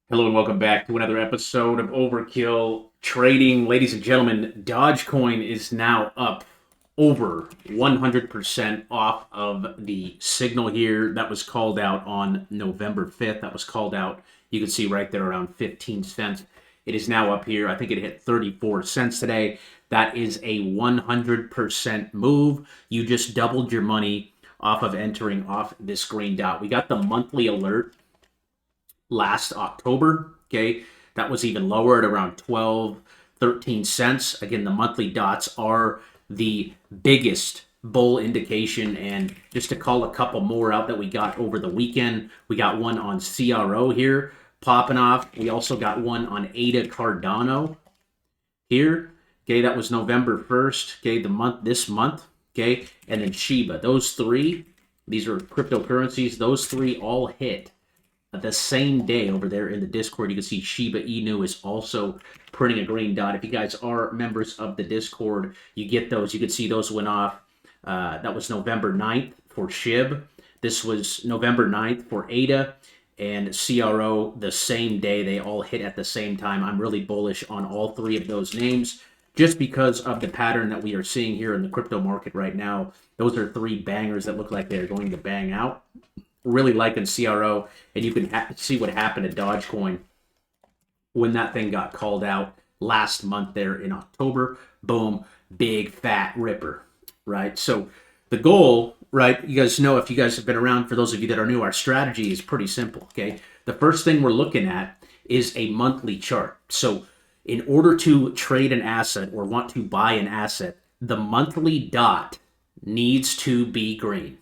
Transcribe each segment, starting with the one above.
Hello and welcome back to another episode of Overkill Trading. Ladies and gentlemen, Dogecoin is now up over 100% off of the signal here that was called out on November 5th. That was called out, you can see right there around 15 cents. It is now up here. I think it hit 34 cents today. That is a 100% move. You just doubled your money off of entering off this green dot. We got the monthly alert last October. Okay, that was even lower at around 12, 13 cents. Again, the monthly dots are the biggest bull indication. And just to call a couple more out that we got over the weekend, we got one on CRO here popping off. We also got one on ADA Cardano here. Okay, that was November 1st. Okay, this month. Okay, and then Shiba. Those three, these are cryptocurrencies. Those three all hit the same day over there in the Discord. You can see Shiba Inu is also printing a green dot. If you guys are members of the Discord, you get those. You can see those went off. That was November 9th for SHIB. This was November 9th for ADA and CRO the same day. They all hit at the same time. I'm really bullish on all three of those names just because of the pattern that we are seeing here in the crypto market right now. Those are three bangers that look like they're going to bang out. Really liking CRO, and you can see what happened to Dogecoin when that thing got called out last month there in October. Boom, big fat ripper, right? So the goal, right, you guys know, if you guys have been around, for those of you that are new, our strategy is pretty simple, okay? The first thing we're looking at is a monthly chart. So in order to trade an asset or want to buy an asset, the monthly dot needs to be green.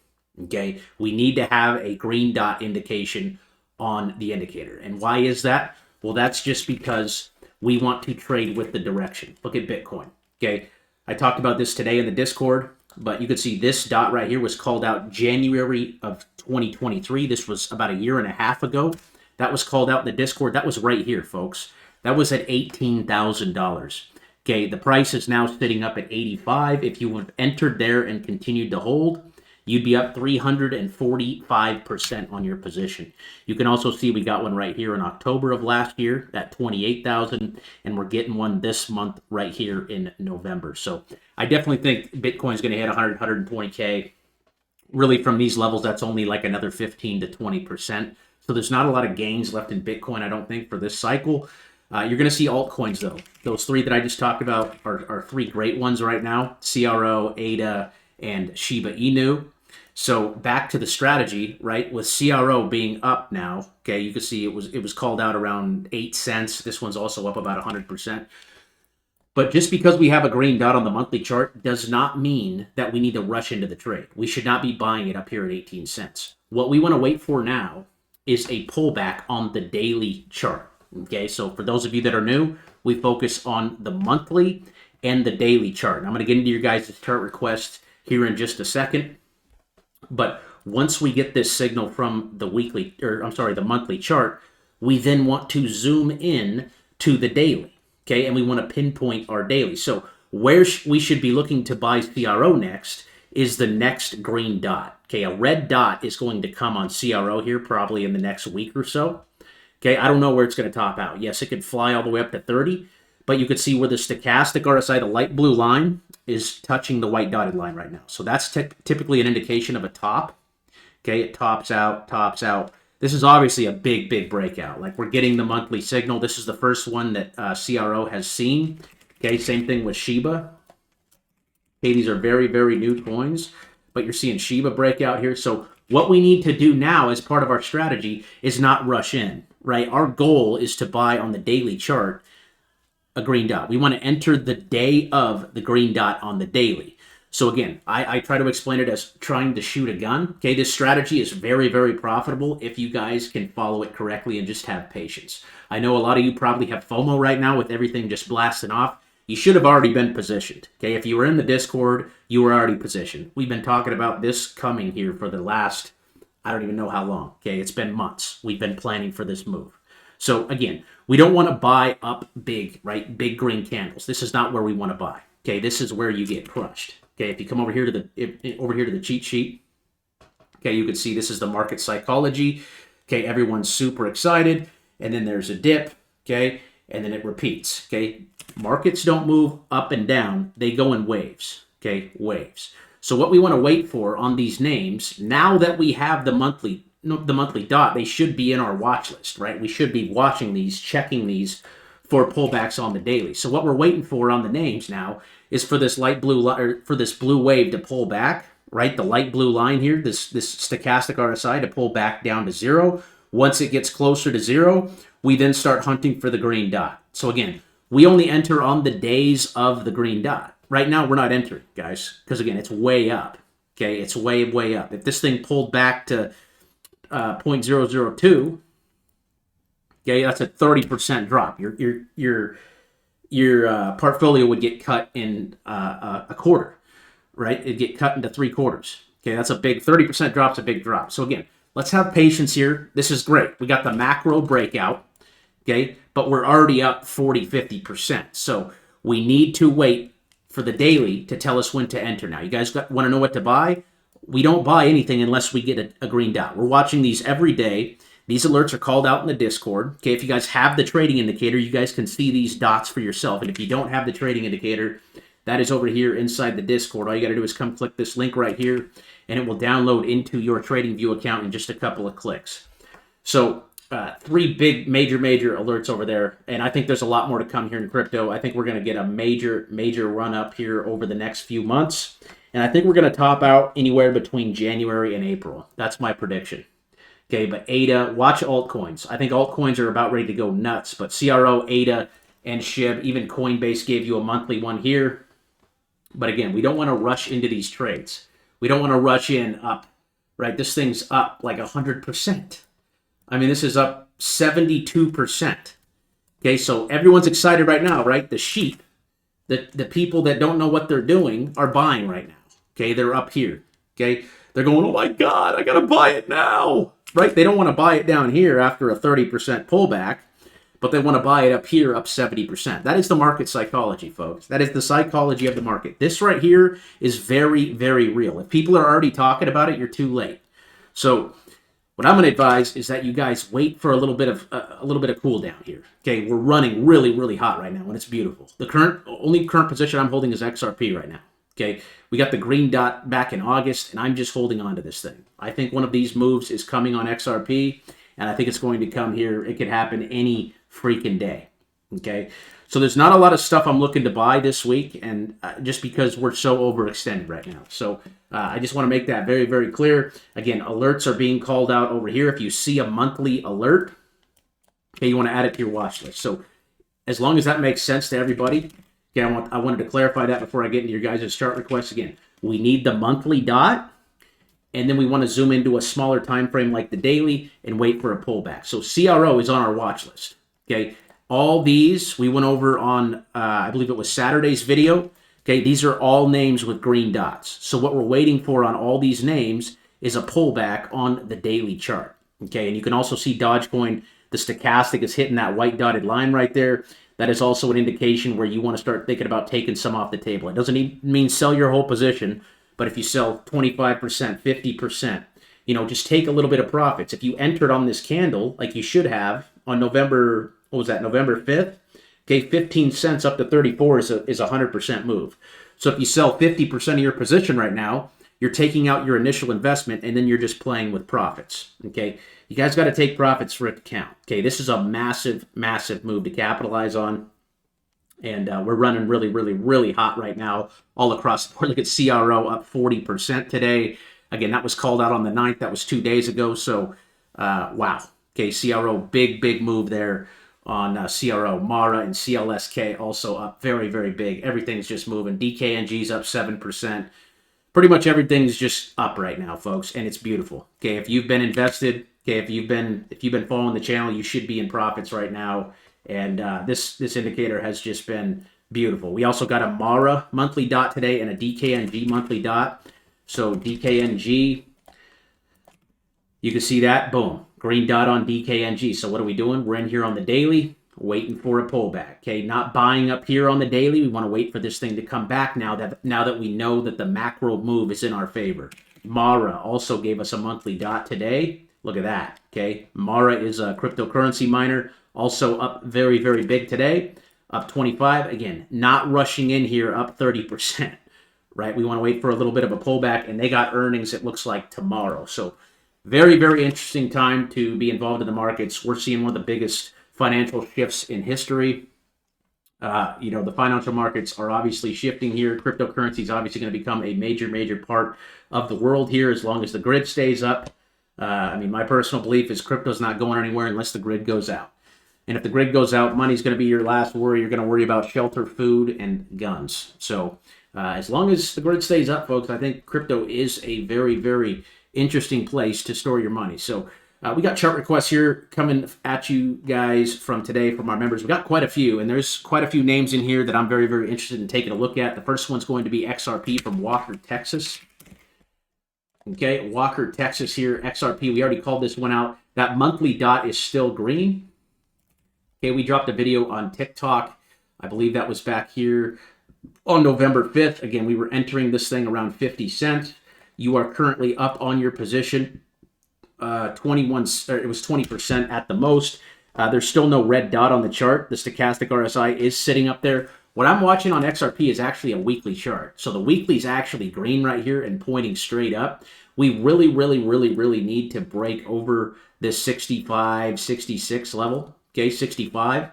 Okay, we need to have a green dot indication on the indicator. And why is that? Well, that's just because we want to trade with the direction. Look at Bitcoin. Okay, I talked about this today in the Discord, but you can see this dot right here was called out January of 2023. This was about a year and a half ago. That was called out in the Discord. That was right here, folks. That was at $18,000. Okay, the price is now sitting up at 85. If you have entered there and continued to hold, you'd be up 345% on your position. You can also see we got one right here in October of last year at 28,000, and we're getting one this month right here in November. So I definitely think Bitcoin's going to hit 100, 120K. Really, from these levels, that's only like another 15 to 20%. So there's not a lot of gains left in Bitcoin, I don't think, for this cycle. You're going to see altcoins, though. Those three that I just talked about are three great ones right now: CRO, ADA, and Shiba Inu. So back to the strategy, right? With CRO being up now, okay, you can see it was called out around 8 cents. This one's also up about 100%. But just because we have a green dot on the monthly chart does not mean that we need to rush into the trade. We should not be buying it up here at 18 cents. What we want to wait for now is a pullback on the daily chart. Okay, so for those of you that are new, we focus on the monthly and the daily chart. And I'm going to get into your guys' chart requests here in just a second. But once we get this signal from the the monthly chart, we then want to zoom in to the daily, okay? And we want to pinpoint our daily. So where we should be looking to buy CRO next is the next green dot, okay? A red dot is going to come on CRO here probably in the next week or so, okay? I don't know where it's going to top out. Yes, it could fly all the way up to 30, but you could see where the stochastic RSI, the light blue line, is touching the white dotted line right now. So that's typically an indication of a top. Okay, it tops out, tops out. This is obviously a big, big breakout. Like, we're getting the monthly signal. This is the first one that CRO has seen. Okay, same thing with Shiba. Okay, these are very, very new coins, but you're seeing Shiba break out here. So what we need to do now as part of our strategy is not rush in, right? Our goal is to buy on the daily chart a green dot. We want to enter the day of the green dot on the daily. So again, I try to explain it as trying to shoot a gun. Okay, this strategy is very, very profitable if you guys can follow it correctly and just have patience. I know a lot of you probably have FOMO right now with everything just blasting off. You should have already been positioned. Okay, if you were in the Discord, you were already positioned. We've been talking about this coming here for the last, I don't even know how long. Okay, it's been months. We've been planning for this move. So again, we don't want to buy up big, right? Big green candles. This is not where we want to buy. Okay, this is where you get crushed. Okay, if you come over here to the cheat sheet, okay, you can see this is the market psychology. Okay, everyone's super excited. and then there's a dip, okay, and then it repeats, okay. Markets don't move up and down, they go in waves, okay, waves. So what we want to wait for on these names, now that we have the monthly dot, they should be in our watch list, right? We should be watching these, checking these for pullbacks on the daily. So what we're waiting for on the names now is for this light blue or for this blue wave to pull back, right? The light blue line here, this stochastic RSI to pull back down to 0. Once it gets closer to 0, we then start hunting for the green dot. So again, we only enter on the days of the green dot. Right now, we're not entering, guys, because again, it's way up. Okay, it's way, way up. If this thing pulled back to 0.002, okay, that's a 30% drop. Your portfolio would get cut in a quarter, right? It'd get cut into 3/4. Okay, that's a big 30% drop's a big drop. So again, let's have patience here. This is great. We got the macro breakout, okay, but we're already up 40-50%. So we need to wait for the daily to tell us when to enter. Now, you guys want to know what to buy? We don't buy anything unless we get a green dot. We're watching these every day. These alerts are called out in the Discord. Okay, if you guys have the trading indicator, you guys can see these dots for yourself. And if you don't have the trading indicator, that is over here inside the Discord. All you got to do is come click this link right here, and it will download into your TradingView account in just a couple of clicks. So 3 big major alerts over there, and I think there's a lot more to come here in crypto. I think we're going to get a major run up here over the next few months, and I think we're going to top out anywhere between January and April. That's my prediction. Okay, but ADA, watch altcoins. I think altcoins are about ready to go nuts, but CRO, ADA, and SHIB, even Coinbase gave you a monthly one here. But again, we don't want to rush into these trades. We don't want to rush in up, right? This thing's up like 100%. I mean, this is up 72%. Okay, so everyone's excited right now, right? The sheep, the people that don't know what they're doing are buying right now. Okay, they're up here. Okay, they're going, oh my God, I got to buy it now. Right? They don't want to buy it down here after a 30% pullback, but they want to buy it up here, up 70%. That is the market psychology, folks. That is the psychology of the market. This right here is very, very real. If people are already talking about it, you're too late. So what I'm going to advise is that you guys wait for a little bit of cool down here. Okay, we're running really, really hot right now, and it's beautiful. The only current position I'm holding is XRP right now. Okay, we got the green dot back in August, and I'm just holding on to this thing. I think one of these moves is coming on XRP, and I think it's going to come here. It could happen any freaking day. Okay, so there's not a lot of stuff I'm looking to buy this week, and just because we're so overextended right now. So I just want to make that very, very clear. Again, alerts are being called out over here. If you see a monthly alert, okay, you want to add it to your watch list. So as long as that makes sense to everybody. Okay, I wanted to clarify that before I get into your guys' chart requests. Again, we need the monthly dot, and then we want to zoom into a smaller time frame like the daily and wait for a pullback. So CRO is on our watch list. Okay, all these we went over on, I believe it was Saturday's video. Okay, these are all names with green dots. So what we're waiting for on all these names is a pullback on the daily chart. Okay, and you can also see Dogecoin, the stochastic is hitting that white dotted line right there. That is also an indication where you want to start thinking about taking some off the table. It doesn't mean sell your whole position, but if you sell 25%, 50%, just take a little bit of profits. If you entered on this candle, like you should have on November 5th, okay, 15 cents up to 34 is a 100% move. So if you sell 50% of your position right now, you're taking out your initial investment, and then you're just playing with profits, okay? You guys got to take profits for it to count, okay? This is a massive, massive move to capitalize on, and we're running really, really, really hot right now all across the board. Look at CRO up 40% today. Again, that was called out on the 9th. That was 2 days ago, so wow. Okay, CRO, big move there on CRO. Mara and CLSK also up very, very big. Everything's just moving. DKNG's up 7%. Pretty much everything's just up right now, folks, and it's beautiful. Okay, if you've been invested, okay, if you've been following the channel, you should be in profits right now. And this indicator has just been beautiful. We also got a Mara monthly dot today and a DKNG monthly dot. So DKNG, you can see that, boom, green dot on DKNG. So what are we doing? We're in here on the daily, waiting for a pullback. Okay, not buying up here on the daily. We want to wait for this thing to come back now that we know that the macro move is in our favor. Mara also gave us a monthly dot today. Look at that. Okay. Mara is a cryptocurrency miner, also up very, very big today, up 25. Again, not rushing in here, up 30%. Right? We want to wait for a little bit of a pullback, and they got earnings, it looks like, tomorrow. So very, very interesting time to be involved in the markets. We're seeing one of the biggest financial shifts in history. The financial markets are obviously shifting here. Cryptocurrency is obviously going to become a major, major part of the world here as long as the grid stays up. My personal belief is crypto's not going anywhere unless the grid goes out. And if the grid goes out, money's going to be your last worry. You're going to worry about shelter, food, and guns. So as long as the grid stays up, folks, I think crypto is a very, very interesting place to store your money. So we got chart requests here coming at you guys from today from our members. We got quite a few, and there's quite a few names in here that I'm very, very interested in taking a look at. The first one's going to be XRP from Walker, Texas. Okay, Walker, Texas here, XRP. We already called this one out. That monthly dot is still green. Okay, we dropped a video on TikTok. I believe that was back here on November 5th. Again, we were entering this thing around 50 cents. You are currently up on your position. 21, it was 20% at the most. There's still no red dot on the chart. The stochastic RSI is sitting up there. What I'm watching on XRP is actually a weekly chart. So the weekly is actually green right here and pointing straight up. We really, really, really, really need to break over this 65, 66 level. Okay, 65.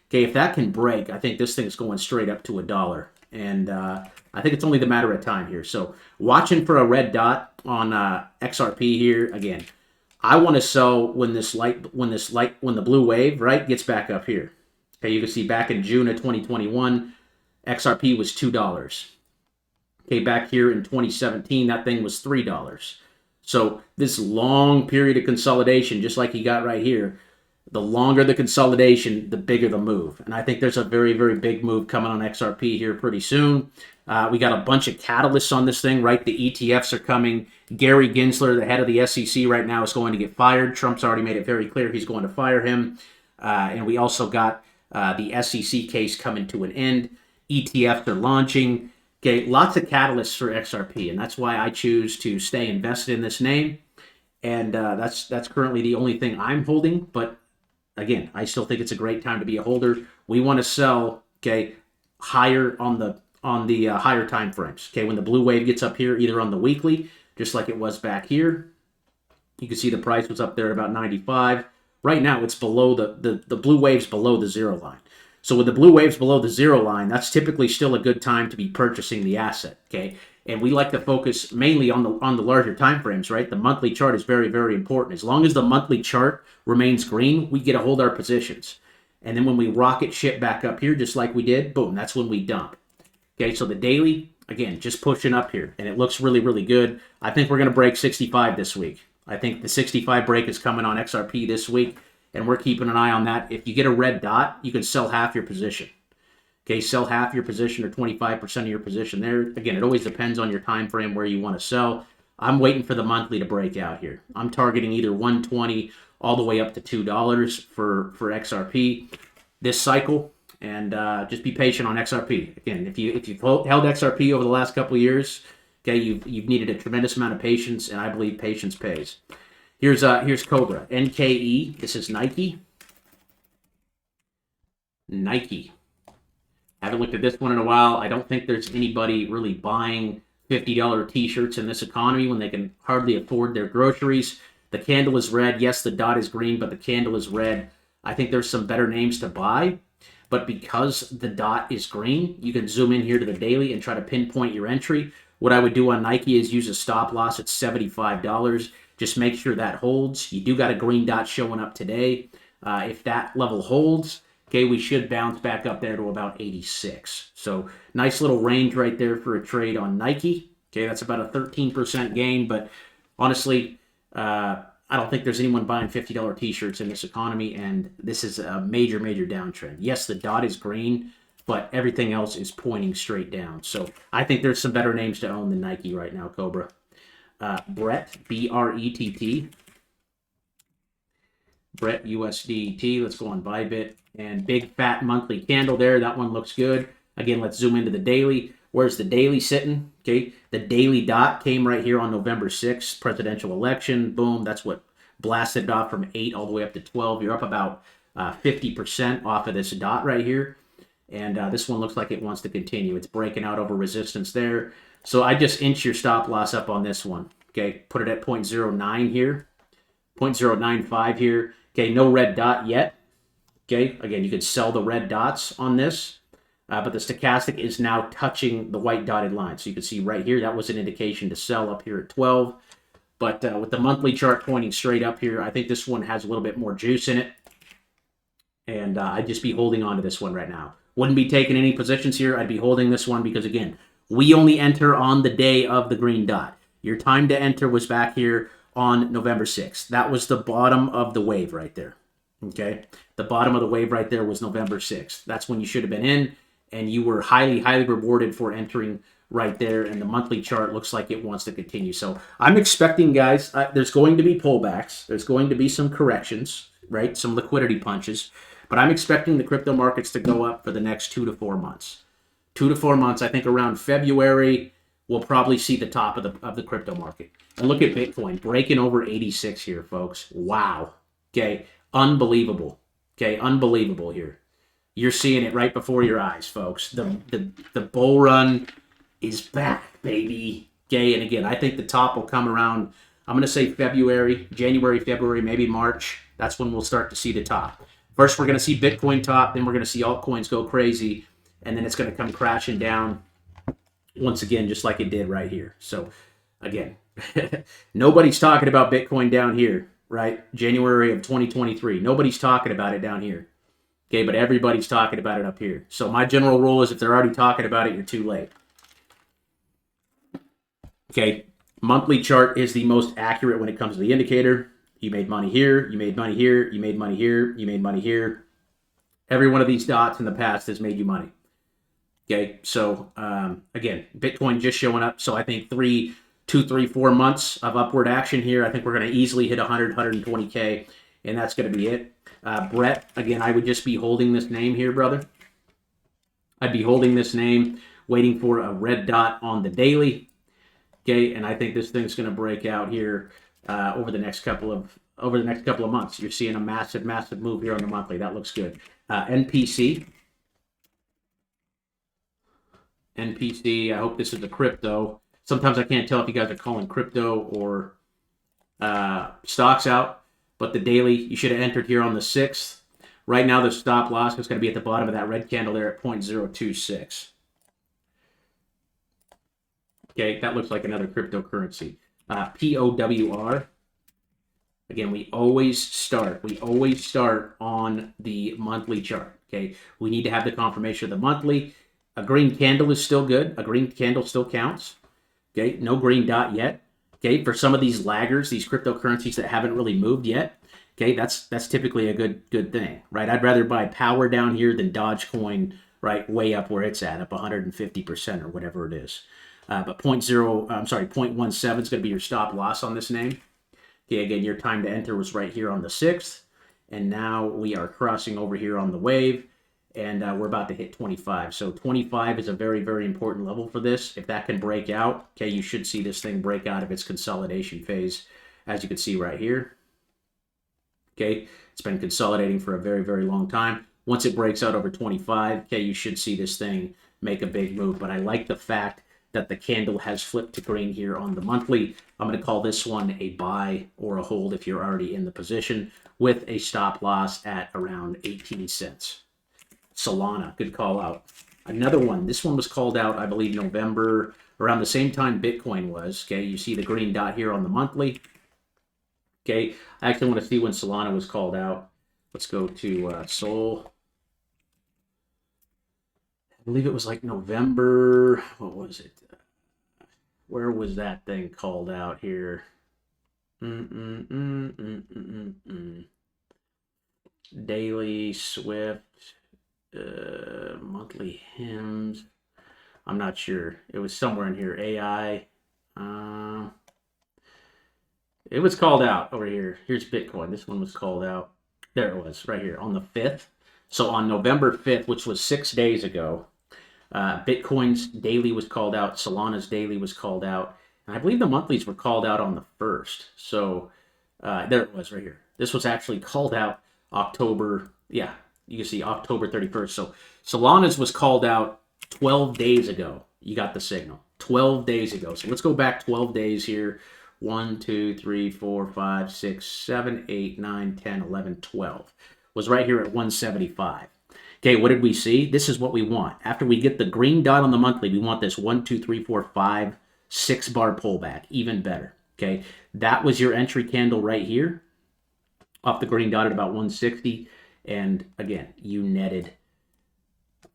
Okay, if that can break, I think this thing's going straight up to $1. And I think it's only the matter of time here. So watching for a red dot on XRP here again. I want to sell when the blue wave, right, gets back up here. Okay, you can see back in June of 2021, XRP was $2. Okay, back here in 2017, that thing was $3. So this long period of consolidation, just like you got right here, the longer the consolidation, the bigger the move. And I think there's a very, very big move coming on XRP here pretty soon. We got a bunch of catalysts on this thing, right? The ETFs are coming. Gary Gensler, the head of the SEC right now, is going to get fired. Trump's already made it very clear he's going to fire him. And we also got the SEC case coming to an end. ETFs are launching. Okay, lots of catalysts for XRP, and that's why I choose to stay invested in this name. And that's currently the only thing I'm holding. But again, I still think it's a great time to be a holder. We want to sell, okay, higher on the higher time frames. Okay, when the blue wave gets up here, either on the weekly, just like it was back here, you can see the price was up there at about 95. Right now, it's below the blue wave's below the zero line. So with the blue waves below the zero line, that's typically still a good time to be purchasing the asset. Okay, and we like to focus mainly on the larger time frames, right? The monthly chart is very, very important. As long as the monthly chart remains green, we get to hold our positions. And then when we rocket ship back up here, just like we did, boom, that's when we dump. Okay, so the daily, again, just pushing up here, and it looks really, really good. I think we're going to break 65 this week. I think the 65 break is coming on XRP this week, and we're keeping an eye on that. If you get a red dot, you can sell half your position. Okay, sell half your position or 25% of your position there. Again, it always depends on your time frame where you want to sell. I'm waiting for the monthly to break out here. I'm targeting either 120 all the way up to $2 for XRP this cycle. And just be patient on XRP. Again, if you've held XRP over the last couple of years, okay, you've needed a tremendous amount of patience, and I believe patience pays. Here's Cobra, NKE. This is Nike. Nike. Haven't looked at this one in a while. I don't think there's anybody really buying $50 t-shirts in this economy when they can hardly afford their groceries. The candle is red. Yes, the dot is green, but the candle is red. I think there's some better names to buy. But because the dot is green, you can zoom in here to the daily and try to pinpoint your entry. What I would do on Nike is use a stop loss at $75. Just make sure that holds. You do got a green dot showing up today. If that level holds, okay, we should bounce back up there to about 86. So nice little range right there for a trade on Nike. Okay, that's about a 13% gain. But honestly, I don't think there's anyone buying $50 t-shirts in this economy, and this is a major, major downtrend. Yes, the dot is green, but everything else is pointing straight down. So I think there's some better names to own than Nike right now, Cobra. Brett, B-R-E-T-T. Brett, USDT. Let's go on Bybit. And big, fat monthly candle there. That one looks good. Again, let's zoom into the daily. Where's the daily sitting? Okay, the daily dot came right here on November 6th, presidential election. Boom, that's what blasted it off from 8 all the way up to 12. You're up about 50% off of this dot right here. And this one looks like it wants to continue. It's breaking out over resistance there. So I just inch your stop loss up on this one. Okay, put it at 0.09 here, 0.095 here. Okay, no red dot yet. Okay, again, you could sell the red dots on this, but the stochastic is now touching the white dotted line. So you can see right here, that was an indication to sell up here at 12. But with the monthly chart pointing straight up here, I think this one has a little bit more juice in it. And I'd just be holding on to this one right now. Wouldn't be taking any positions here. I'd be holding this one because, again, we only enter on the day of the green dot. Your time to enter was back here on November 6th. That was the bottom of the wave right there. Okay? The bottom of the wave right there was November 6th. That's when you should have been in, and you were highly, highly rewarded for entering right there, and the monthly chart looks like it wants to continue. So I'm expecting, guys, there's going to be pullbacks. There's going to be some corrections, right? Some liquidity punches. But I'm expecting the crypto markets to go up for the next 2 to 4 months. 2 to 4 months. I think around February, we'll probably see the top of the crypto market. And look at Bitcoin breaking over 86 here, folks. Wow. Okay. Unbelievable. Okay. Unbelievable here. You're seeing it right before your eyes, folks. The bull run is back, baby. Okay. And again, I think the top will come around, I'm going to say January, February, maybe March. That's when we'll start to see the top. First, we're going to see Bitcoin top, then we're going to see altcoins go crazy, and then it's going to come crashing down once again, just like it did right here. So, again, nobody's talking about Bitcoin down here, right? January of 2023. Nobody's talking about it down here. Okay, but everybody's talking about it up here. So my general rule is if they're already talking about it, you're too late. Okay, monthly chart is the most accurate when it comes to the indicator. You made money here, you made money here, you made money here, you made money here. Every one of these dots in the past has made you money. Okay, so again, Bitcoin just showing up. So I think 2, 3, 4 months of upward action here. I think we're going to easily hit 100, 120K, and that's going to be it. Brett, again, I would just be holding this name here, brother. I'd be holding this name, waiting for a red dot on the daily. Okay, and I think this thing's going to break out here over the next couple of months. You're seeing a massive move here on the monthly. That looks good. NPC. I hope this is a crypto. Sometimes I can't tell if you guys are calling crypto or stocks out, but the daily, you should have entered here on the 6th. Right now, the stop loss is going to be at the bottom of that red candle there at 0.026. Okay, that looks like another cryptocurrency. POWR. Again, we always start on the monthly chart. Okay, we need to have the confirmation of the monthly. A green candle is still good. A green candle still counts. Okay, no green dot yet. Okay, for some of these laggers, these cryptocurrencies that haven't really moved yet, okay, that's typically a good thing, right? I'd rather buy power down here than Dogecoin, right, way up where it's at, up 150% or whatever it is. But 0.17 is going to be your stop loss on this name. Okay, again, your time to enter was right here on the 6th, and now we are crossing over here on the wave. And we're about to hit 25. So 25 is a very, very important level for this. If that can break out, okay, you should see this thing break out of its consolidation phase, as you can see right here. Okay, it's been consolidating for a very, very long time. Once it breaks out over 25, okay, you should see this thing make a big move. But I like the fact that the candle has flipped to green here on the monthly. I'm going to call this one a buy or a hold if you're already in the position, with a stop loss at around 18 cents. Solana, good call out. Another one, this one was called out, I believe, November, around the same time Bitcoin was. Okay, you see the green dot here on the monthly. Okay, I actually want to see when Solana was called out. Let's go to Sol. I believe it was like November, what was it? Where was that thing called out here? Daily, Swift. Monthly hymns. I'm not sure. It was somewhere in here. AI. It was called out over here. Here's Bitcoin. This one was called out. There it was, right here on the 5th. So on November 5th, which was 6 days ago, Bitcoin's daily was called out. Solana's daily was called out. And I believe the monthlies were called out on the 1st. So There it was right here. This was actually called out October. Yeah, you can see October 31st. So Solana's was called out 12 days ago. You got the signal 12 days ago. So let's go back 12 days here. 1, 2, 3, 4, 5, 6, 7, 8, 9, 10, 11, 12. Was right here at 175. Okay, what did we see? This is what we want. After we get the green dot on the monthly, we want this 1, 2, 3, 4, 5, 6 bar pullback. Even better. Okay, that was your entry candle right here. Off the green dot at about 160. And again, you netted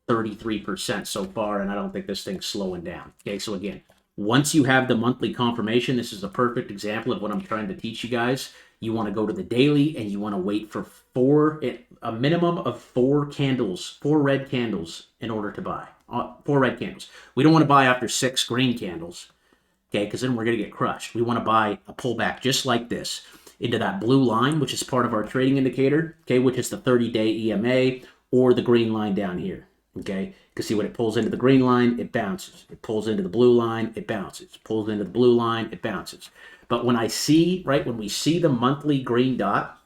33% so far, and I don't think this thing's slowing down. Okay, so again, once you have the monthly confirmation, this is a perfect example of what I'm trying to teach you guys. You want to go to the daily, and you want to wait for a minimum of 4 candles, 4 red candles in order to buy. 4 red candles. We don't want to buy after 6 green candles, okay, because then we're going to get crushed. We want to buy a pullback just like this into that blue line, which is part of our trading indicator, okay, which is the 30-day EMA, or the green line down here. Okay, you can see when it pulls into the green line, it bounces. It pulls into the blue line, it bounces. Pulls into the blue line, it bounces. But when we see the monthly green dot,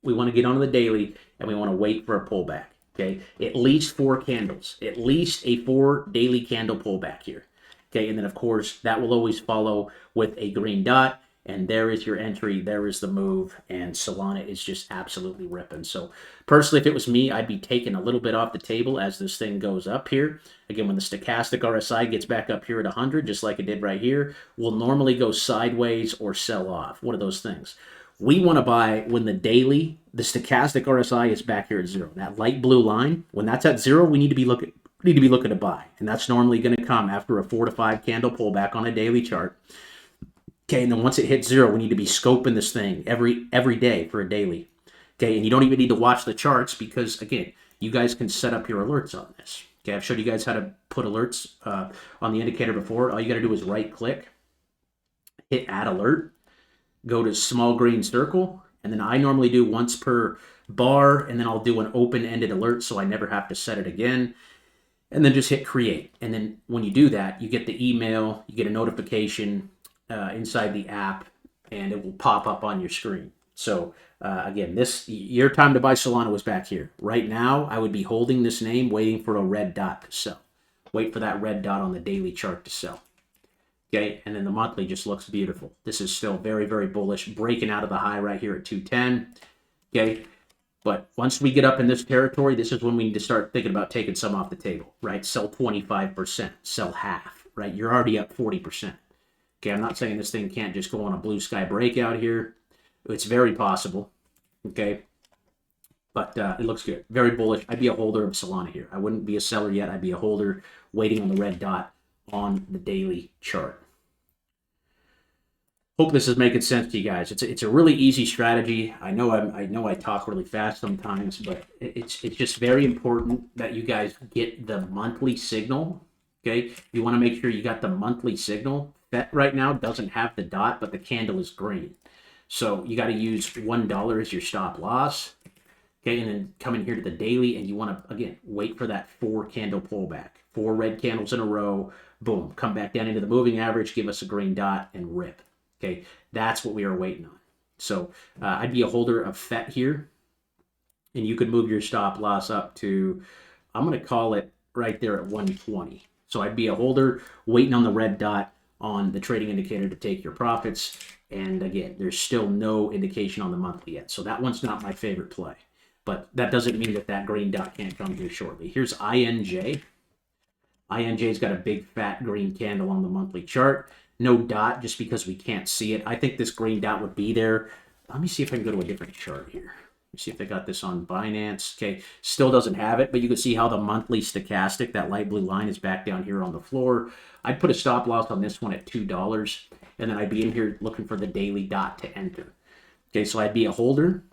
we want to get onto the daily and we want to wait for a pullback. Okay, at least 4 candles, at least a 4 daily candle pullback here. Okay, and then of course that will always follow with a green dot. And there is your entry, there is the move, and Solana is just absolutely ripping. So personally, if it was me, I'd be taking a little bit off the table as this thing goes up here. Again, when the stochastic RSI gets back up here at 100, just like it did right here, we'll normally go sideways or sell off. One of those things. We want to buy when the stochastic RSI is back here at 0. That light blue line, when that's at 0, we need to be looking to buy. And that's normally going to come after a 4 to 5 candle pullback on a daily chart. Okay, and then once it hits 0, we need to be scoping this thing every day for a daily. Okay, and you don't even need to watch the charts because, again, you guys can set up your alerts on this. Okay, I've showed you guys how to put alerts on the indicator before. All you got to do is right-click, hit Add Alert, go to small green circle, and then I normally do once per bar, and then I'll do an open-ended alert so I never have to set it again. And then just hit Create. And then when you do that, you get the email, you get a notification inside the app, and it will pop up on your screen. So again, your time to buy Solana was back here. Right now, I would be holding this name, waiting for a red dot to sell. Wait for that red dot on the daily chart to sell. Okay, and then the monthly just looks beautiful. This is still very, very bullish, breaking out of the high right here at 210. Okay, but once we get up in this territory, this is when we need to start thinking about taking some off the table, right? Sell 25%, sell half, right? You're already up 40%. Okay, I'm not saying this thing can't just go on a blue sky breakout here. It's very possible, okay? But it looks good. Very bullish. I'd be a holder of Solana here. I wouldn't be a seller yet. I'd be a holder waiting on the red dot on the daily chart. Hope this is making sense to you guys. It's a really easy strategy. I know I talk really fast sometimes, but it's just very important that you guys get the monthly signal, okay? You want to make sure you got the monthly signal. That right now doesn't have the dot, but the candle is green. So you got to use $1 as your stop loss. Okay, and then come in here to the daily, and you want to, again, wait for that 4 candle pullback. 4 red candles in a row, boom, come back down into the moving average, give us a green dot, and rip. Okay, that's what we are waiting on. So I'd be a holder of FET here, and you could move your stop loss up to, I'm going to call it right there at 120. So I'd be a holder waiting on the red dot on the trading indicator to take your profits. And again, there's still no indication on the monthly yet. So that one's not my favorite play. But that doesn't mean that green dot can't come here shortly. Here's INJ. INJ's got a big fat green candle on the monthly chart. No dot just because we can't see it. I think this green dot would be there. Let me see if I can go to a different chart here. Let me see if they got this on Binance. Okay, still doesn't have it, but you can see how the monthly stochastic, that light blue line, is back down here on the floor. I'd put a stop loss on this one at $2, and then I'd be in here looking for the daily dot to enter. Okay, so I'd be a holder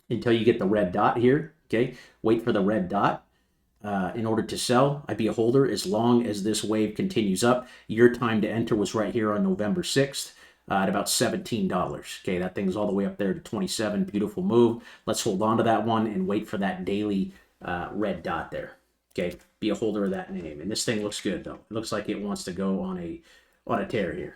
until you get the red dot here. Okay, wait for the red dot in order to sell. I'd be a holder as long as this wave continues up. Your time to enter was right here on November 6th. At about $17. Okay, that thing's all the way up there to 27. Beautiful move. Let's hold on to that one and wait for that daily red dot there. Okay, be a holder of that name. And this thing looks good though. It looks like it wants to go on a tear here.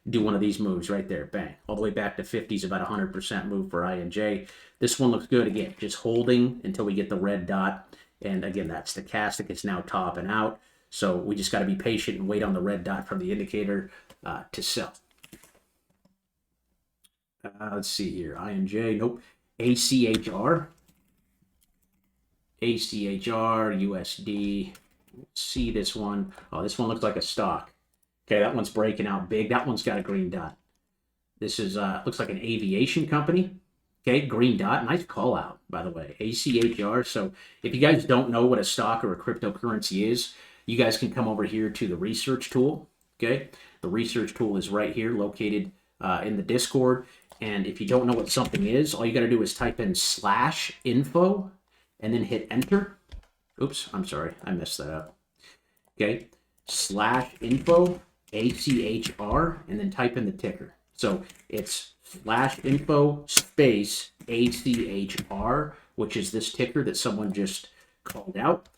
do one of these moves right there, bang, all the way back to 50s, about 100% move for INJ. This one looks good. Again, just holding until we get the red dot. And again, that stochastic is now topping out. So we just got to be patient and wait on the red dot from the indicator to sell. Let's see here. INJ, nope. ACHR. ACHR, USD. Let's see this one. Oh, this one looks like a stock. Okay, that one's breaking out big. That one's got a green dot. This is looks like an aviation company. Okay, green dot. Nice call out, by the way. ACHR. So if you guys don't know what a stock or a cryptocurrency is, you guys can come over here to the research tool. Okay, the research tool is right here, located in the Discord. And if you don't know what something is, all you got to do is type in /info and then hit enter. Oops, I'm sorry, I messed that up. Okay, /info, ACHR, and then type in the ticker. So it's /info space ACHR, which is this ticker that someone just called out.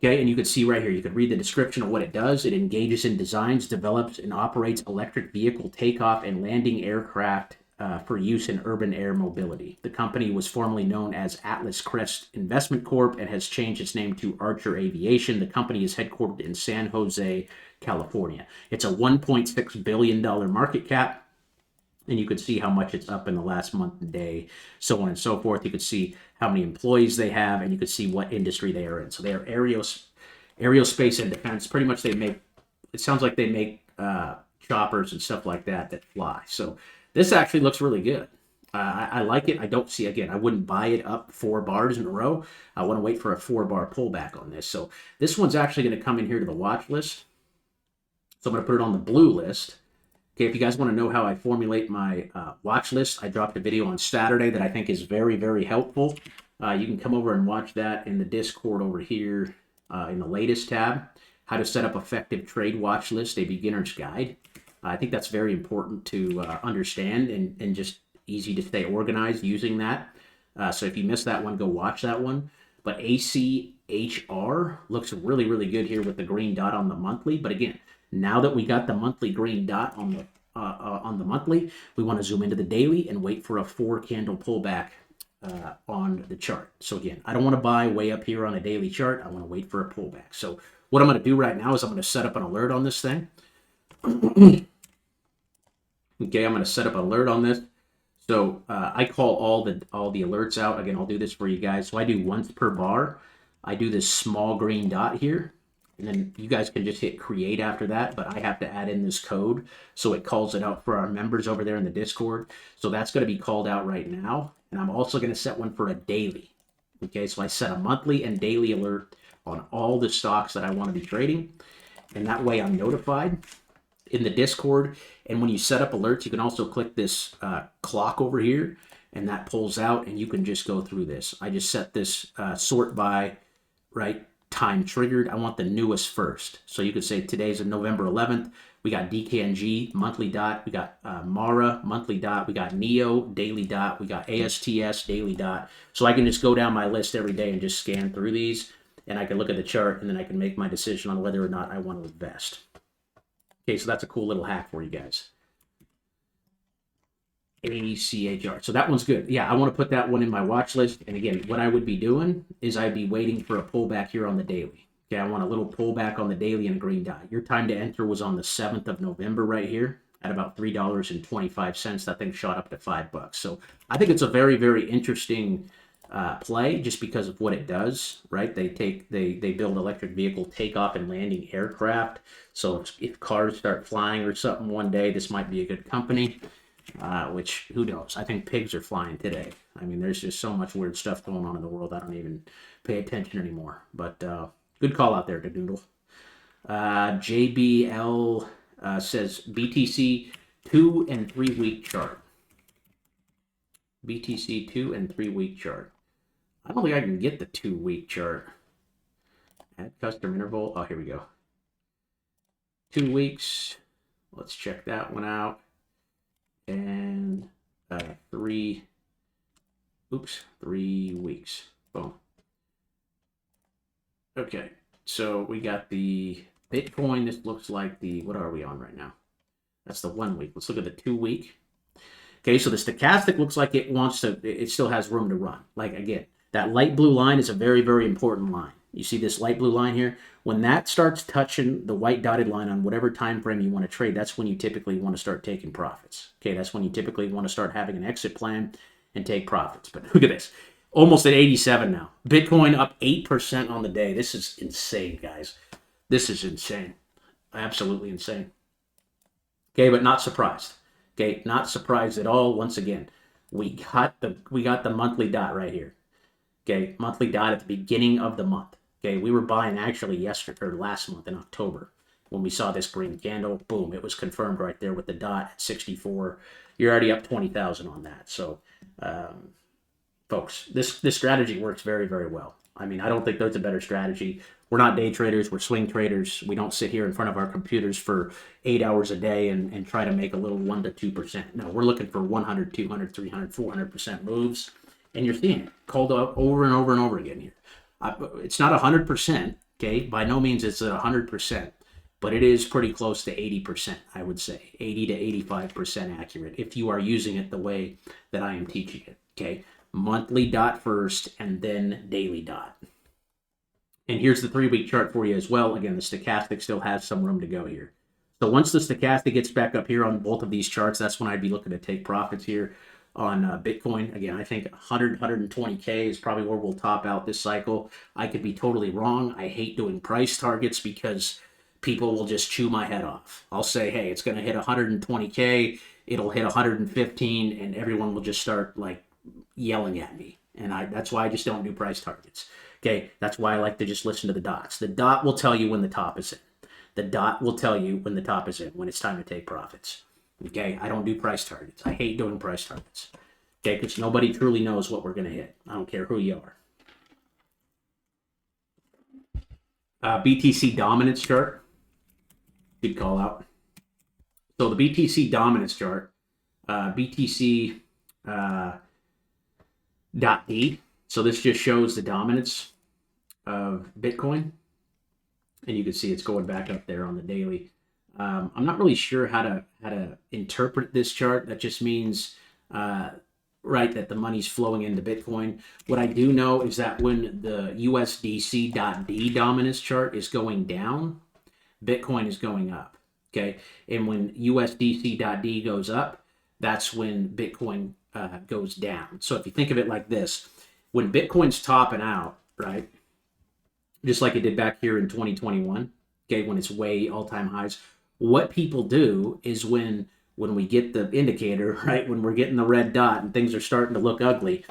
Okay, and you can see right here, you can read the description of what it does. It engages in designs, develops, and operates electric vehicle takeoff and landing aircraft for use in urban air mobility. The company was formerly known as Atlas Crest Investment Corp. And has changed its name to Archer Aviation. The company is headquartered in San Jose, California. It's a $1.6 billion market cap. And you could see how much it's up in the last month and day, so on and so forth. You could see how many employees they have, and you could see what industry they are in. So they are aerospace and defense. Pretty much they make, it sounds like they make choppers and stuff like that that fly. So this actually looks really good. I like it. I don't see, again, I wouldn't buy it up 4 bars in a row. I want to wait for a 4-bar pullback on this. So this one's actually going to come in here to the watch list. So I'm going to put it on the blue list. Okay, if you guys want to know how I formulate my watch list, I dropped a video on Saturday that I think is very, very helpful. You can come over and watch that in the Discord over here in the latest tab, how to set up effective trade watch list, a beginner's guide. I think that's very important to understand and just easy to stay organized using that. So if you missed that one, go watch that one. But ACHR looks really, really good here with the green dot on the monthly. But again, now that we got the monthly green dot on the monthly, we want to zoom into the daily and wait for a 4-candle pullback on the chart. So again, I don't want to buy way up here on a daily chart. I want to wait for a pullback. So what I'm going to do right now is I'm going to set up an alert on this thing. Okay, I'm going to set up an alert on this. So I call all the alerts out. Again, I'll do this for you guys. So I do once per bar. I do this small green dot here. And then you guys can just hit create after that, but I have to add in this code. So it calls it out for our members over there in the Discord. So that's going to be called out right now. And I'm also going to set one for a daily. Okay, so I set a monthly and daily alert on all the stocks that I want to be trading. And that way I'm notified in the Discord. And when you set up alerts, you can also click this clock over here, and that pulls out, and you can just go through this. I just set this sort by, right, time triggered. I want the newest first. So you could say today's November 11th. We got DKNG monthly dot. We got Mara monthly dot. We got NEO daily dot. We got ASTS daily dot. So I can just go down my list every day and just scan through these, and I can look at the chart, and then I can make my decision on whether or not I want to invest. Okay, so that's a cool little hack for you guys. ACHR. So that one's good. Yeah, I want to put that one in my watch list. And again, what I would be doing is I'd be waiting for a pullback here on the daily. Okay, I want a little pullback on the daily and a green dot. Your time to enter was on the 7th of November right here at about $3.25. That thing shot up to $5. So I think it's a very, very interesting play just because of what it does, right? They build electric vehicle takeoff and landing aircraft. So if cars start flying or something one day, this might be a good company. Which, who knows? I think pigs are flying today. I mean, there's just so much weird stuff going on in the world. I don't even pay attention anymore. But good call out there, Doodle. JBL says BTC 2 and 3 week chart. BTC 2 and 3 week chart. I don't think I can get the 2 week chart. Add custom interval. Oh, here we go. 2 weeks. Let's check that one out. And 3 weeks. Boom. Okay, so we got the Bitcoin, this looks like the, what are we on right now? That's the 1 week. Let's look at the 2 week. Okay, so the stochastic looks like it wants to, it still has room to run. Like again, that light blue line is a very, very important line. You see this light blue line here? When that starts touching the white dotted line on whatever time frame you want to trade, that's when you typically want to start taking profits. Okay, that's when you typically want to start having an exit plan and take profits. But look at this. Almost at 87 now. Bitcoin up 8% on the day. This is insane, guys. This is insane. Absolutely insane. Okay, but not surprised. Okay, not surprised at all. Once again, we got the monthly dot right here. Okay, monthly dot at the beginning of the month. Okay, we were buying actually yesterday or last month in October when we saw this green candle. Boom, it was confirmed right there with the dot at 64. You're already up 20,000 on that. So, folks, this strategy works very, very well. I mean, I don't think there's a better strategy. We're not day traders. We're swing traders. We don't sit here in front of our computers for 8 hours a day and try to make a little 1 to 2%. No, we're looking for 100, 200, 300, 400% moves. And you're seeing it called out over and over and over again here. It's not 100%, okay? By no means it's 100%, but it is pretty close to 80%, I would say. 80 to 85% accurate if you are using it the way that I am teaching it, okay? Monthly dot first and then daily dot. And here's the 3-week chart for you as well. Again, the stochastic still has some room to go here. So once the stochastic gets back up here on both of these charts, that's when I'd be looking to take profits here on Bitcoin. Again, I think 100, 120K is probably where we'll top out this cycle. I could be totally wrong. I hate doing price targets because people will just chew my head off. I'll say, hey, it's going to hit 120K. It'll hit 115, and everyone will just start like yelling at me. And that's why I just don't do price targets. Okay, that's why I like to just listen to the dots. The dot will tell you when the top is in. The dot will tell you when the top is in, when it's time to take profits. Okay, I don't do price targets. I hate doing price targets. Okay, because nobody truly knows what we're going to hit. I don't care who you are. BTC dominance chart. Good call out. So the BTC dominance chart, BTC .D. So this just shows the dominance of Bitcoin. And you can see it's going back up there on the daily. I'm not really sure how to interpret this chart. That just means, right, that the money's flowing into Bitcoin. What I do know is that when the USDC.D dominance chart is going down, Bitcoin is going up. Okay, and when USDC.D goes up, that's when Bitcoin goes down. So if you think of it like this, when Bitcoin's topping out, right, just like it did back here in 2021, okay, when it's way all-time highs, what people do is when we get the indicator, right, when we're getting the red dot and things are starting to look ugly,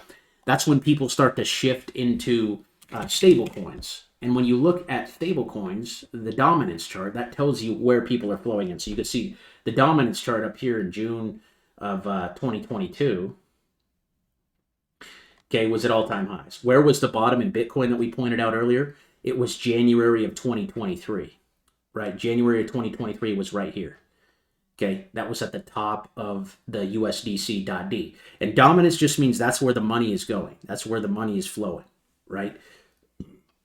that's when people start to shift into stable coins. And when you look at stable coins, the dominance chart, that tells you where people are flowing in. So you can see the dominance chart up here in June of 2022, okay, was at all-time highs. Where was the bottom in Bitcoin that we pointed out earlier? It was January of 2023, right? January of 2023 was right here. Okay, that was at the top of the USDC.D. And dominance just means that's where the money is going. That's where the money is flowing, right?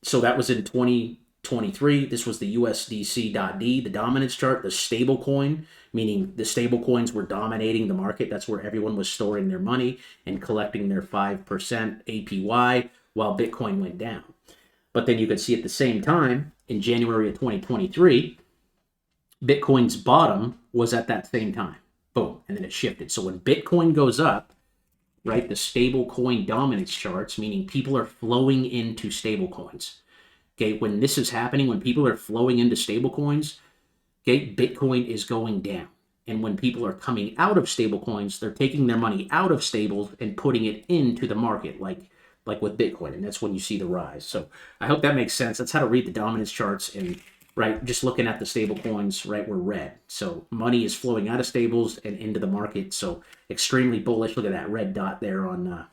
So that was in 2023. This was the USDC.D, the dominance chart, the stable coin, meaning the stable coins were dominating the market. That's where everyone was storing their money and collecting their 5% APY while Bitcoin went down. But then you could see at the same time, in January of 2023, Bitcoin's bottom was at that same time. Boom. And then it shifted. So when Bitcoin goes up, right, the stable coin dominance charts, meaning people are flowing into stable coins. Okay, when this is happening, when people are flowing into stable coins, okay, Bitcoin is going down. And when people are coming out of stable coins, they're taking their money out of stables and putting it into the market, like with Bitcoin. And that's when you see the rise. So I hope that makes sense. That's how to read the dominance charts. And right, just looking at the stable coins, right, we're red. So money is flowing out of stables and into the market. So extremely bullish. Look at that red dot there on the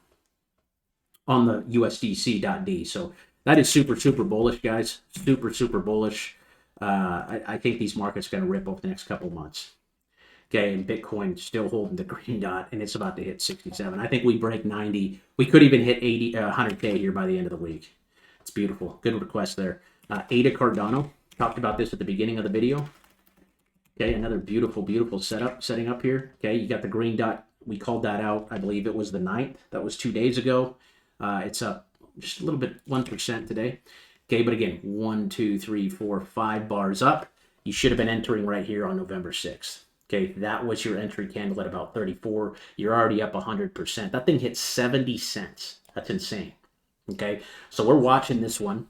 USDC.D. So that is super, super bullish, guys. Super, super bullish. I think these markets are going to rip over the next couple of months. Okay, and Bitcoin still holding the green dot, and it's about to hit 67. I think we break 90. We could even hit 100K here by the end of the week. It's beautiful. Good request there. Ada Cardano. Talked about this at the beginning of the video. Okay, another beautiful setting up here. Okay, you got the green dot. We called that out. I believe it was the 9th. That was 2 days ago. It's up just a little bit, 1% today. Okay, but again, 1, 2, 3, 4, 5 bars up. You should have been entering right here on November 6th. Okay, that was your entry candle at about 34. You're already up 100%. That thing hit 70 cents. That's insane. Okay, so we're watching this one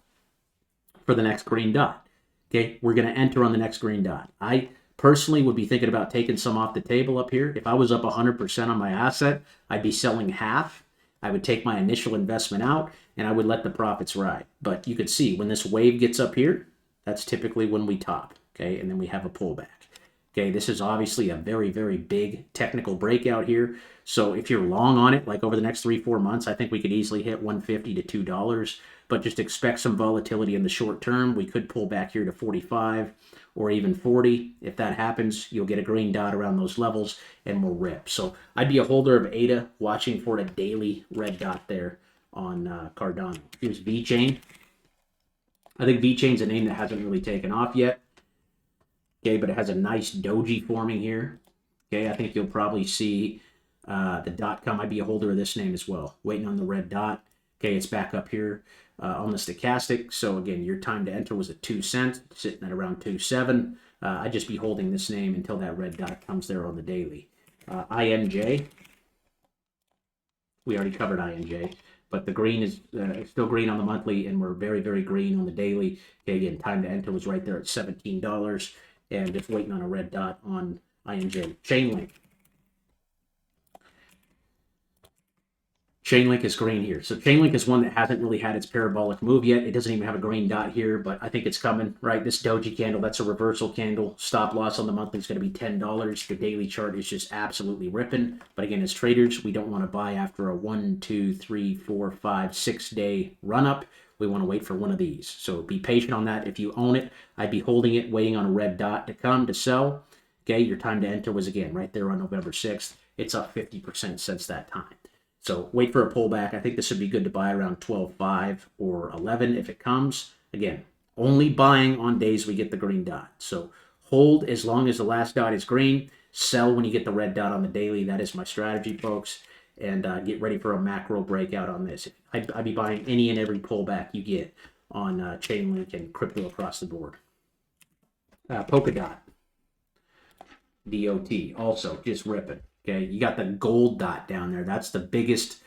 for the next green dot. Okay, we're going to enter on the next green dot. I personally would be thinking about taking some off the table up here. If I was up 100% on my asset, I'd be selling half. I would take my initial investment out and I would let the profits ride. But you could see when this wave gets up here, that's typically when we top. Okay, and then we have a pullback. Okay, this is obviously a very big technical breakout here. So if you're long on it, like over the next 3-4 months, I think we could easily hit $150 to $2. But just expect some volatility in the short term. We could pull back here to 45 or even 40. If that happens, you'll get a green dot around those levels and we'll rip. So I'd be a holder of ADA, watching for a daily red dot there on Cardano. Here's VeChain. I think VeChain's a name that hasn't really taken off yet. Okay, but it has a nice doji forming here. Okay, I think you'll probably see the dot come. I'd be a holder of this name as well. Waiting on the red dot. Okay, it's back up here on the stochastic. So again, your time to enter was at 2 cents, sitting at around 2.7. I'd just be holding this name until that red dot comes there on the daily. INJ. We already covered INJ. But the green is still green on the monthly, and we're very green on the daily. Okay, again, time to enter was right there at $17. And just waiting on a red dot on INJ. Chainlink. Chainlink is green here. So Chainlink is one that hasn't really had its parabolic move yet. It doesn't even have a green dot here, but I think it's coming, right? This doji candle, that's a reversal candle. Stop loss on the monthly is going to be $10. The daily chart is just absolutely ripping. But again, as traders, we don't want to buy after a 1, 2, 3, 4, 5, 6 day run up. We want to wait for one of these. So be patient on that. If you own it, I'd be holding it, waiting on a red dot to come to sell. Okay, your time to enter was again right there on November 6th. It's up 50% since that time. So wait for a pullback. I think this would be good to buy around 12.5 or 11 if it comes. Again, only buying on days we get the green dot. So hold as long as the last dot is green. Sell when you get the red dot on the daily. That is my strategy, folks. And get ready for a macro breakout on this. I'd be buying any and every pullback you get on Chainlink and crypto across the board. Polkadot. DOT also just ripping. Okay, you got the gold dot down there. That's the biggest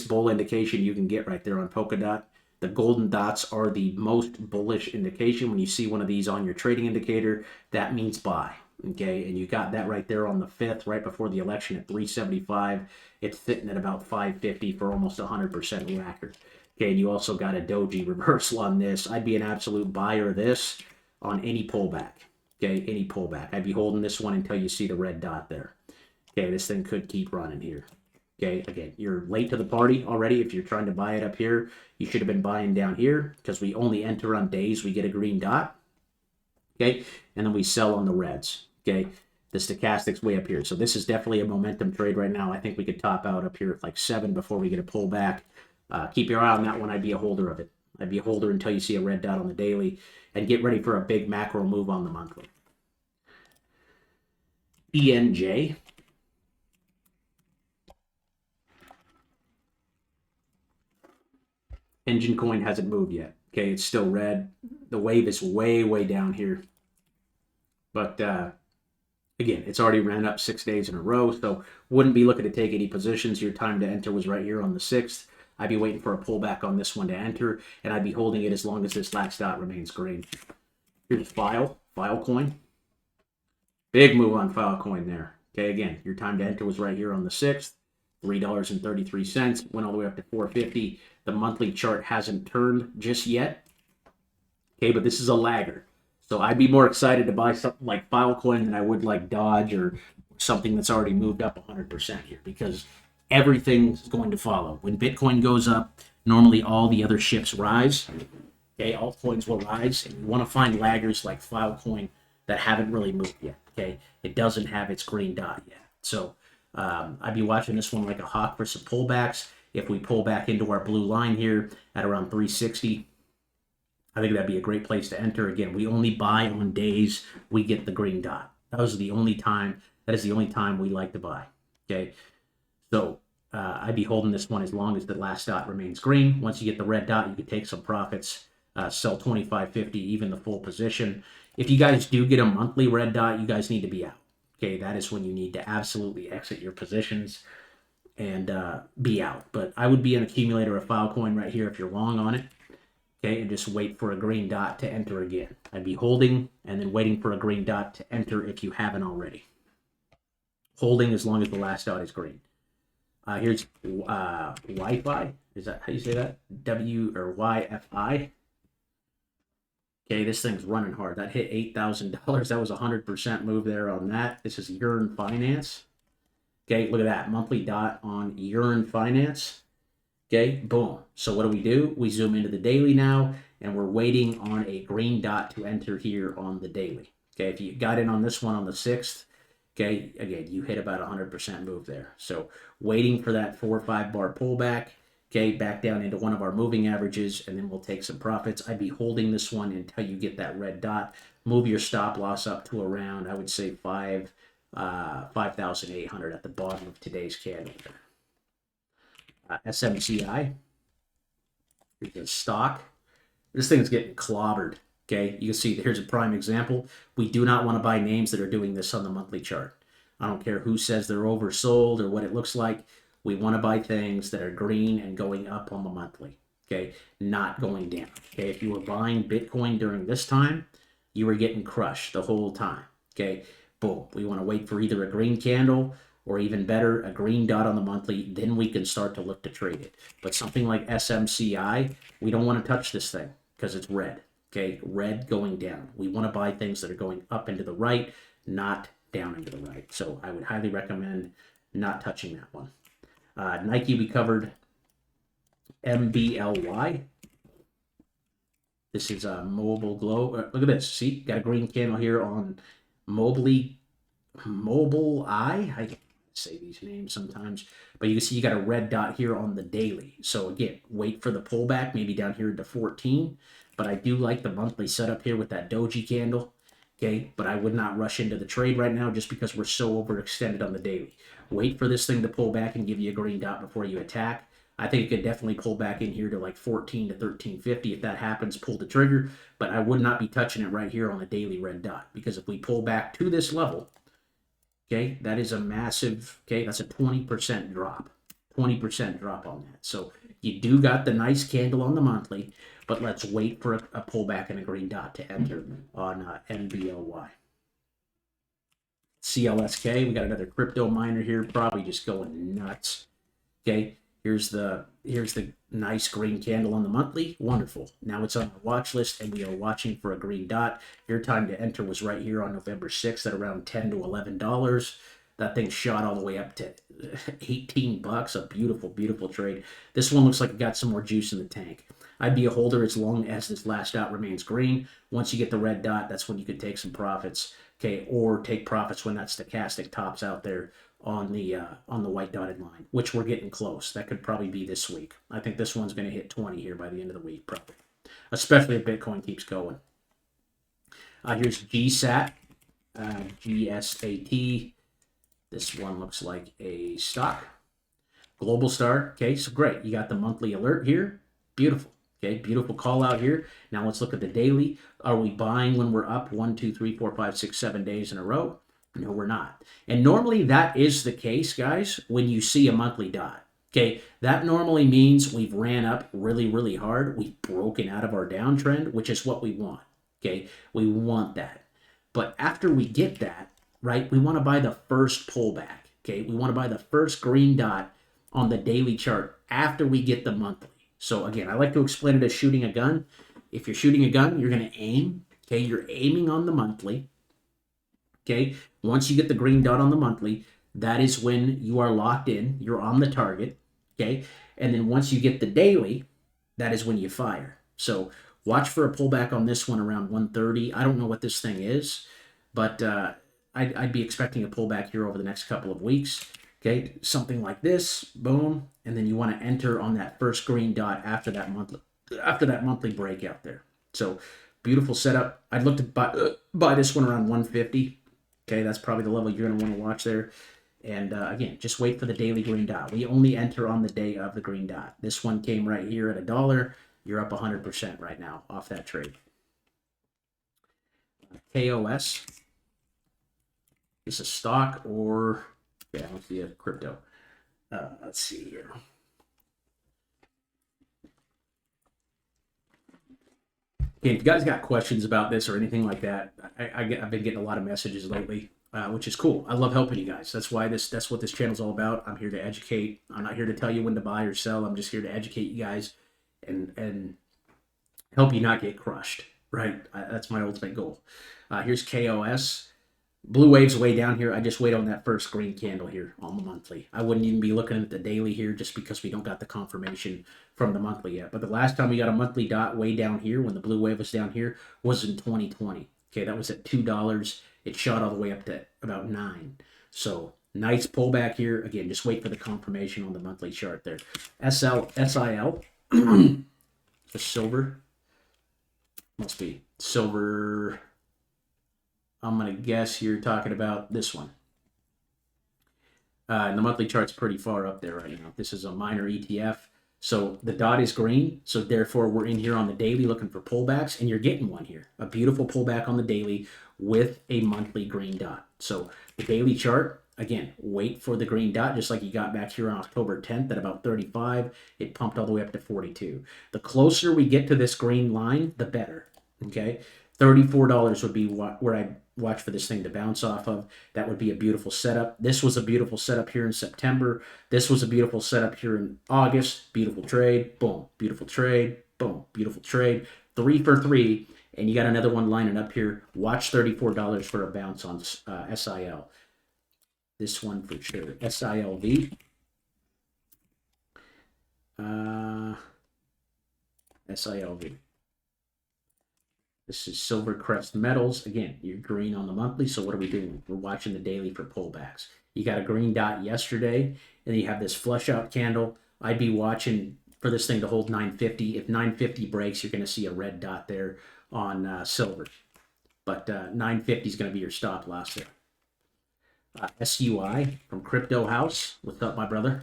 bull indication you can get right there on Polkadot. The golden dots are the most bullish indication. When you see one of these on your trading indicator, that means buy. Okay, and you got that right there on the 5th, right before the election at 375. It's sitting at about 550 for almost 100% record. Okay, and you also got a doji reversal on this. I'd be an absolute buyer of this on any pullback. Okay, any pullback. I'd be holding this one until you see the red dot there. Okay, this thing could keep running here. Okay, again, you're late to the party already. If you're trying to buy it up here, you should have been buying down here because we only enter on days we get a green dot. Okay, and then we sell on the reds. Okay, the stochastic's way up here. So this is definitely a momentum trade right now. I think we could top out up here at like 7 before we get a pullback. Keep your eye on that one. I'd be a holder of it. I'd be a holder until you see a red dot on the daily and get ready for a big macro move on the monthly. ENJ. Engine coin hasn't moved yet. Okay, it's still red. The wave is way down here. But again, it's already ran up 6 days in a row, so wouldn't be looking to take any positions. Your time to enter was right here on the 6th. I'd be waiting for a pullback on this one to enter, and I'd be holding it as long as this last dot remains green. Here's Filecoin. Big move on Filecoin there. Okay, again, your time to enter was right here on the 6th. $3.33, went all the way up to $4.50. The monthly chart hasn't turned just yet. Okay, but this is a lagger. So I'd be more excited to buy something like Filecoin than I would like Dodge or something that's already moved up 100% here, because everything's going to follow. When Bitcoin goes up, normally all the other ships rise. Okay, altcoins will rise, and you want to find laggers like Filecoin that haven't really moved yet. Okay, it doesn't have its green dot yet. So I'd be watching this one like a hawk for some pullbacks. If we pull back into our blue line here at around 360, I think that'd be a great place to enter. Again, we only buy on days we get the green dot. That is the only time we like to buy. Okay, so I'd be holding this one as long as the last dot remains green. Once you get the red dot, you can take some profits, sell 25.50, even the full position. If you guys do get a monthly red dot, you guys need to be out. Okay, that is when you need to absolutely exit your positions and be out. But I would be an accumulator of Filecoin right here if you're long on it. Okay, and just wait for a green dot to enter again. I'd be holding and then waiting for a green dot to enter if you haven't already. Holding as long as the last dot is green. Here's Wi-Fi. Is that how you say that? W or YFI. Okay, this thing's running hard. That hit $8,000. That was a 100% move there on that. This is Yearn Finance. Okay, look at that monthly dot on Yearn Finance. Okay, boom. So what do? We zoom into the daily now, and we're waiting on a green dot to enter here on the daily. Okay, if you got in on this one on the 6th, okay, again, you hit about 100% move there. So waiting for that 4 or 5 bar pullback, okay, back down into one of our moving averages, and then we'll take some profits. I'd be holding this one until you get that red dot. Move your stop loss up to around, I would say, 5,800 at the bottom of today's candle. SMCI, here's a stock. This thing's getting clobbered. Okay, you can see here's a prime example. We do not want to buy names that are doing this on the monthly chart. I don't care who says they're oversold or what it looks like. We want to buy things that are green and going up on the monthly. Okay, not going down. Okay, if you were buying Bitcoin during this time, you were getting crushed the whole time. Okay, boom. We want to wait for either a green candle or even better, a green dot on the monthly, then we can start to look to trade it. But something like SMCI, we don't want to touch this thing because it's red. Okay, red going down. We want to buy things that are going up into the right, not down into the right. So I would highly recommend not touching that one. Nike, we covered MBLY. This is a mobile glow. Look at this. See, got a green candle here on Mobile Eye. I can't say these names sometimes, but you can see you got a red dot here on the daily. So again, wait for the pullback, maybe down here to 14. But I do like the monthly setup here with that doji candle. Okay, but I would not rush into the trade right now just because we're so overextended on the daily. Wait for this thing to pull back and give you a green dot before you attack. I think it could definitely pull back in here to like 14 to 13.50. If that happens, pull the trigger. But I would not be touching it right here on the daily red dot, because if we pull back to this level, okay, that is a massive, okay, that's a 20% drop. 20% drop on that. So you do got the nice candle on the monthly, but let's wait for a pullback and a green dot to enter on NBLY. CLSK, we got another crypto miner here, probably just going nuts. Okay, here's the nice green candle on the monthly. Wonderful. Now it's on our watch list, and we are watching for a green dot. Your time to enter was right here on November 6th at around $10 to $11. That thing shot all the way up to 18 bucks. A beautiful, beautiful trade. This one looks like it got some more juice in the tank. I'd be a holder as long as this last dot remains green. Once you get the red dot, that's when you could take some profits. Okay, or take profits when that stochastic tops out there on the white dotted line, which we're getting close. That could probably be this week. I think this one's going to hit 20 here by the end of the week, probably, especially if Bitcoin keeps going. Here's GSAT, GSAT. This one looks like a stock. Global Star. Okay, so great. You got the monthly alert here. Beautiful. Okay, beautiful call out here. Now let's look at the daily. Are we buying when we're up 1, 2, 3, 4, 5, 6, 7 days in a row? No, we're not. And normally that is the case, guys, when you see a monthly dot. Okay, that normally means we've ran up really, really hard. We've broken out of our downtrend, which is what we want. Okay, we want that. But after we get that, right, we want to buy the first pullback. Okay, we want to buy the first green dot on the daily chart after we get the monthly. So again, I like to explain it as shooting a gun. If you're shooting a gun, you're going to aim. Okay, you're aiming on the monthly. Okay, once you get the green dot on the monthly, that is when you are locked in. You're on the target. Okay, and then once you get the daily, that is when you fire. So watch for a pullback on this one around 130. I don't know what this thing is, but I'd be expecting a pullback here over the next couple of weeks. Okay, something like this, boom, and then you want to enter on that first green dot after that monthly breakout there. So beautiful setup. I'd look to buy this one around 150. Okay, that's probably the level you're going to want to watch there. And again, just wait for the daily green dot. We only enter on the day of the green dot. This one came right here at $1. You're up 100% right now off that trade. KOS. Is a stock or, yeah, let's see a crypto. Let's see here. Okay, if you guys got questions about this or anything like that, I've been getting a lot of messages lately, which is cool. I love helping you guys. That's what this channel's all about. I'm here to educate. I'm not here to tell you when to buy or sell. I'm just here to educate you guys and help you not get crushed. Right? That's my ultimate goal. Here's KOS. Blue wave's way down here. I just wait on that first green candle here on the monthly. I wouldn't even be looking at the daily here just because we don't got the confirmation from the monthly yet. But the last time we got a monthly dot way down here when the blue wave was down here was in 2020. Okay, that was at $2. It shot all the way up to about $9. So nice pullback here. Again, just wait for the confirmation on the monthly chart there. SIL, the silver. Must be silver. I'm going to guess you're talking about this one. And the monthly chart's pretty far up there right now. This is a minor ETF. So the dot is green. So therefore, we're in here on the daily looking for pullbacks. And you're getting one here. A beautiful pullback on the daily with a monthly green dot. So the daily chart, again, wait for the green dot. Just like you got back here on October 10th at about 35. It pumped all the way up to 42. The closer we get to this green line, the better. Okay? $34 would be where I'd watch for this thing to bounce off of. That would be a beautiful setup. This was a beautiful setup here in September. This was a beautiful setup here in August. Beautiful trade. Boom. Beautiful trade. Boom. Beautiful trade. 3 for 3. And you got another one lining up here. Watch $34 for a bounce on SIL. This one for sure. SILV. SILV. This is Silvercrest Metals. Again, you're green on the monthly, so what are we doing? We're watching the daily for pullbacks. You got a green dot yesterday, and then you have this flush out candle. I'd be watching for this thing to hold 950. If 950 breaks, you're going to see a red dot there on silver. But 950 is going to be your stop loss there. SUI from Crypto House. What's up, my brother?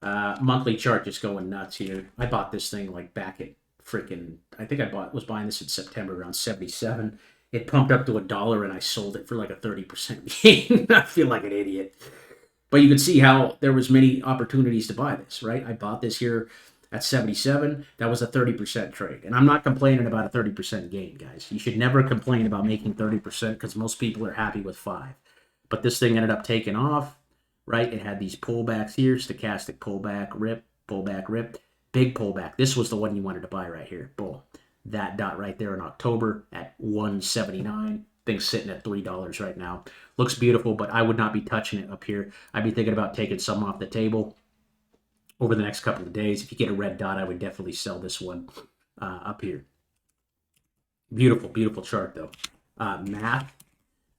Monthly chart just going nuts here. I bought this thing like back at freaking, I think was buying this in September around 77. It pumped up to $1 and I sold it for like a 30% gain. I feel like an idiot. But you can see how there was many opportunities to buy this, right? I bought this here at 77. That was a 30% trade. And I'm not complaining about a 30% gain, guys. You should never complain about making 30% because most people are happy with 5. But this thing ended up taking off, right? It had these pullbacks here, stochastic pullback, rip, pullback, rip. Big pullback. This was the one you wanted to buy right here. Boom. That dot right there in October at 179. Thing's sitting at $3 right now. Looks beautiful, but I would not be touching it up here. I'd be thinking about taking some off the table over the next couple of days. If you get a red dot, I would definitely sell this one up here. Beautiful, beautiful chart though. Math.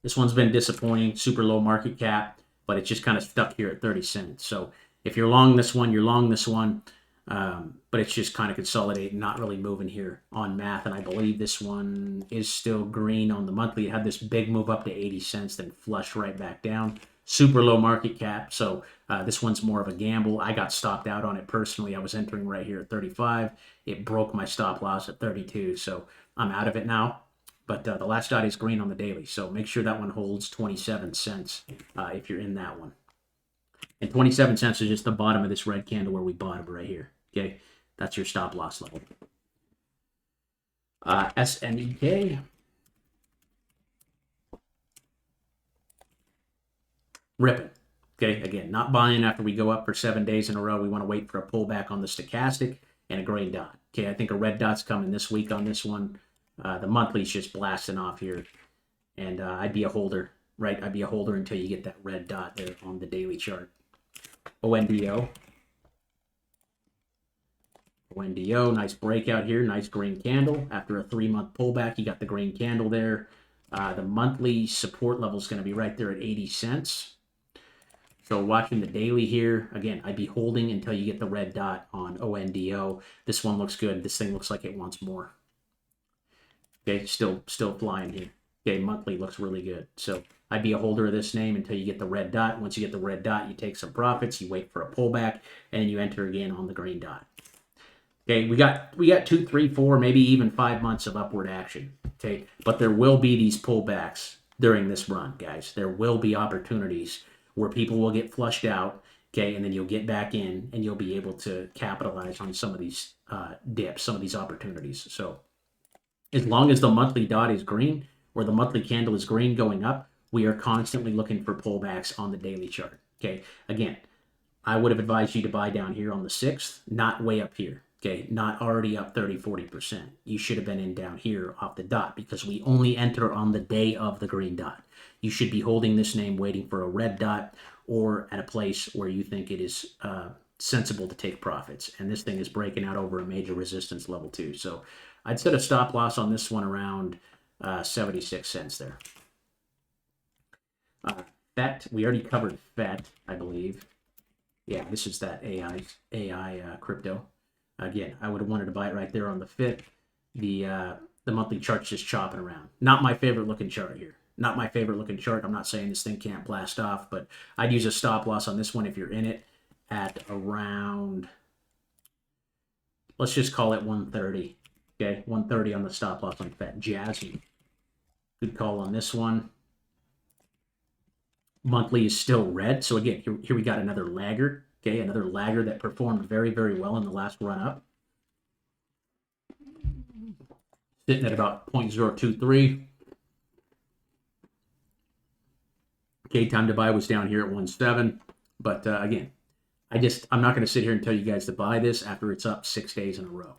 This one's been disappointing. Super low market cap, but it's just kind of stuck here at 30 cents. So if you're long this one, you're long this one. But it's just kind of consolidating, not really moving here on math. And I believe this one is still green on the monthly. It had this big move up to 80 cents, then flushed right back down. Super low market cap. So this one's more of a gamble. I got stopped out on it personally. I was entering right here at 35. It broke my stop loss at 32. So I'm out of it now. But the last dot is green on the daily. So make sure that one holds 27 cents if you're in that one. And 27 cents is just the bottom of this red candle where we bought it right here. Okay, that's your stop loss level. SNEK. Ripping. Okay, again, not buying after we go up for 7 days in a row. We want to wait for a pullback on the stochastic and a green dot. Okay, I think a red dot's coming this week on this one. The monthly's just blasting off here. And I'd be a holder, right? I'd be a holder until you get that red dot there on the daily chart. ONDO. ONDO, nice breakout here, nice green candle. After a 3-month pullback, you got the green candle there. The monthly support level is going to be right there at 80 cents. So watching the daily here, again, I'd be holding until you get the red dot on ONDO. This one looks good. This thing looks like it wants more. Okay, still flying here. Okay, monthly looks really good. So I'd be a holder of this name until you get the red dot. Once you get the red dot, you take some profits, you wait for a pullback, and then you enter again on the green dot. Okay, we got 2, 3, 4, maybe even 5 months of upward action. Okay, but there will be these pullbacks during this run, guys. There will be opportunities where people will get flushed out. Okay, and then you'll get back in, and you'll be able to capitalize on some of these dips, some of these opportunities. So as long as the monthly dot is green or the monthly candle is green going up, we are constantly looking for pullbacks on the daily chart. Okay, again, I would have advised you to buy down here on the 6th, not way up here. Okay, not already up 30, 40%. You should have been in down here off the dot because we only enter on the day of the green dot. You should be holding this name waiting for a red dot or at a place where you think it is sensible to take profits. And this thing is breaking out over a major resistance level too. So I'd set a stop loss on this one around 76 cents there. FET, we already covered FET, I believe. Yeah, this is that AI crypto. Again, I would have wanted to buy it right there on the 5th. The monthly chart's just chopping around. Not my favorite looking chart here. Not my favorite looking chart. I'm not saying this thing can't blast off, but I'd use a stop loss on this one if you're in it at around, let's just call it 130. Okay, 130 on the stop loss on FET. Jazzy. Good call on this one. Monthly is still red. So again, here we got another laggard. Okay, another laggard that performed very, very well in the last run up. Sitting at about 0.023. Okay, time to buy was down here at 1.7. But again, I'm not going to sit here and tell you guys to buy this after it's up 6 days in a row.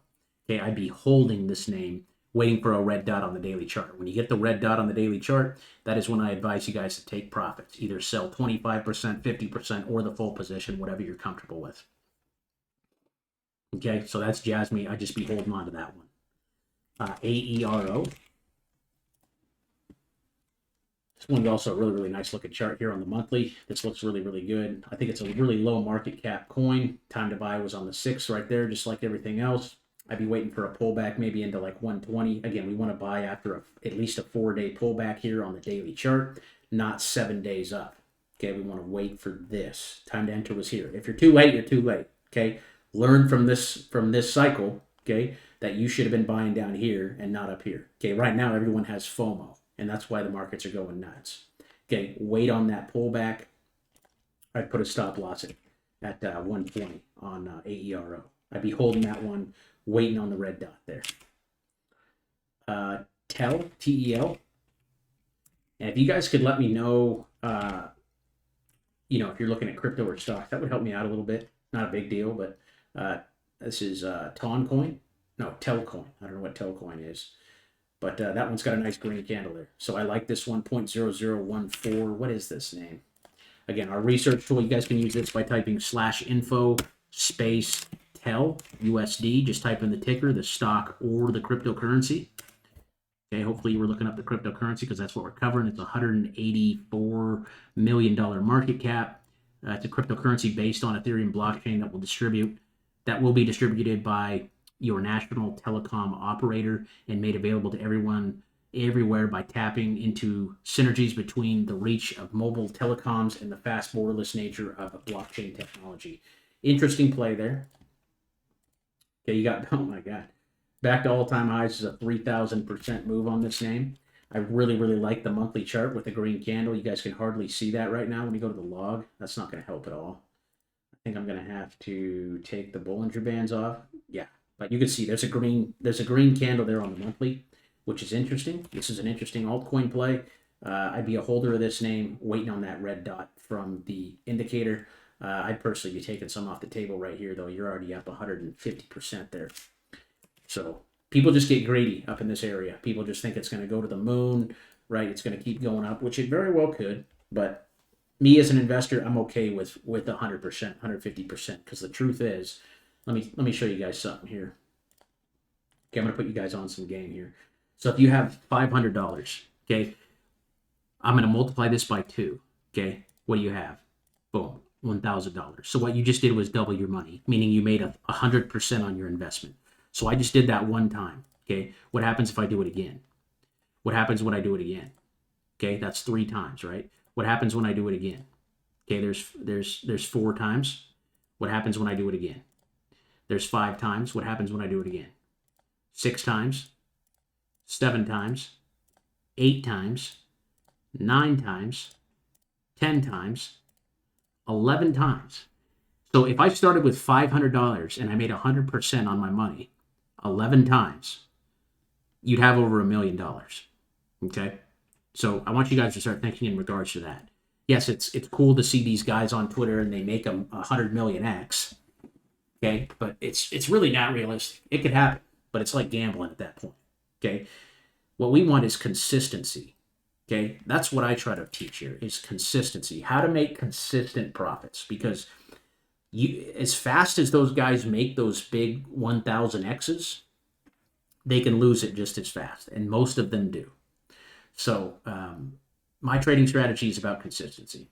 Okay, I'd be holding this name, waiting for a red dot on the daily chart. When you get the red dot on the daily chart, that is when I advise you guys to take profits. Either sell 25%, 50%, or the full position, whatever you're comfortable with. Okay, so that's Jasmine. I'd just be holding on to that one. AERO. This one's also a really, really nice looking chart here on the monthly. This looks really, really good. I think it's a really low market cap coin. Time to buy was on the 6th right there, just like everything else. I'd be waiting for a pullback maybe into like 120. Again, we want to buy after at least a 4-day pullback here on the daily chart, not 7 days up. Okay, we want to wait for this. Time to enter was here. If you're too late, you're too late. Okay, learn from this cycle. Okay, that you should have been buying down here and not up here. Okay, right now everyone has FOMO, and that's why the markets are going nuts. Okay, wait on that pullback. I'd put a stop loss at 120 on AERO. I'd be holding that one, waiting on the red dot there. TEL, T-E-L. And if you guys could let me know, if you're looking at crypto or stock, that would help me out a little bit. Not a big deal, but this is TON coin. No, TEL coin. I don't know what TEL coin is. But that one's got a nice green candle there. So I like this one, 0.0014. What is this name? Again, our research tool, you guys can use this by typing /info space TEL USD. Just type in the ticker, the stock, or the cryptocurrency. Okay, hopefully you were looking up the cryptocurrency because that's what we're covering. It's a $184 million market cap. It's a cryptocurrency based on Ethereum blockchain that will be distributed by your national telecom operator and made available to everyone everywhere by tapping into synergies between the reach of mobile telecoms and the fast borderless nature of blockchain technology. Interesting play there. Okay, you got, oh my God, back to all-time highs is a 3,000% move on this name. I really, really like the monthly chart with the green candle. You guys can hardly see that right now when you go to the log. That's not going to help at all. I think I'm going to have to take the Bollinger Bands off. Yeah, but you can see there's a green candle there on the monthly, which is interesting. This is an interesting altcoin play. I'd be a holder of this name, waiting on that red dot from the indicator. I'd personally be taking some off the table right here, though. You're already up 150% there. So people just get greedy up in this area. People just think it's going to go to the moon, right? It's going to keep going up, which it very well could. But me as an investor, I'm okay with 100%, 150%, because the truth is, let me show you guys something here. Okay, I'm going to put you guys on some game here. So if you have $500, okay, I'm going to multiply this by 2, okay? What do you have? Boom, $1,000. So what you just did was double your money, meaning you made 100% on your investment. So I just did that one time, okay? What happens if I do it again? What happens when I do it again? Okay, that's 3 times, right? What happens when I do it again? Okay, there's 4 times. What happens when I do it again? There's 5 times. What happens when I do it again? 6 times, 7 times, 8 times, 9 times, 10 times, 11 times. So if I started with $500 and I made 100% on my money 11 times, you'd have over $1 million. Okay? So I want you guys to start thinking in regards to that. Yes, it's cool to see these guys on Twitter and they make them 100 million X. Okay? But it's really not realistic. It could happen, but it's like gambling at that point. Okay? What we want is consistency. Okay? That's what I try to teach here is consistency. How to make consistent profits, because you, as fast as those guys make those big 1,000 X's, they can lose it just as fast, and most of them do. So my trading strategy is about consistency,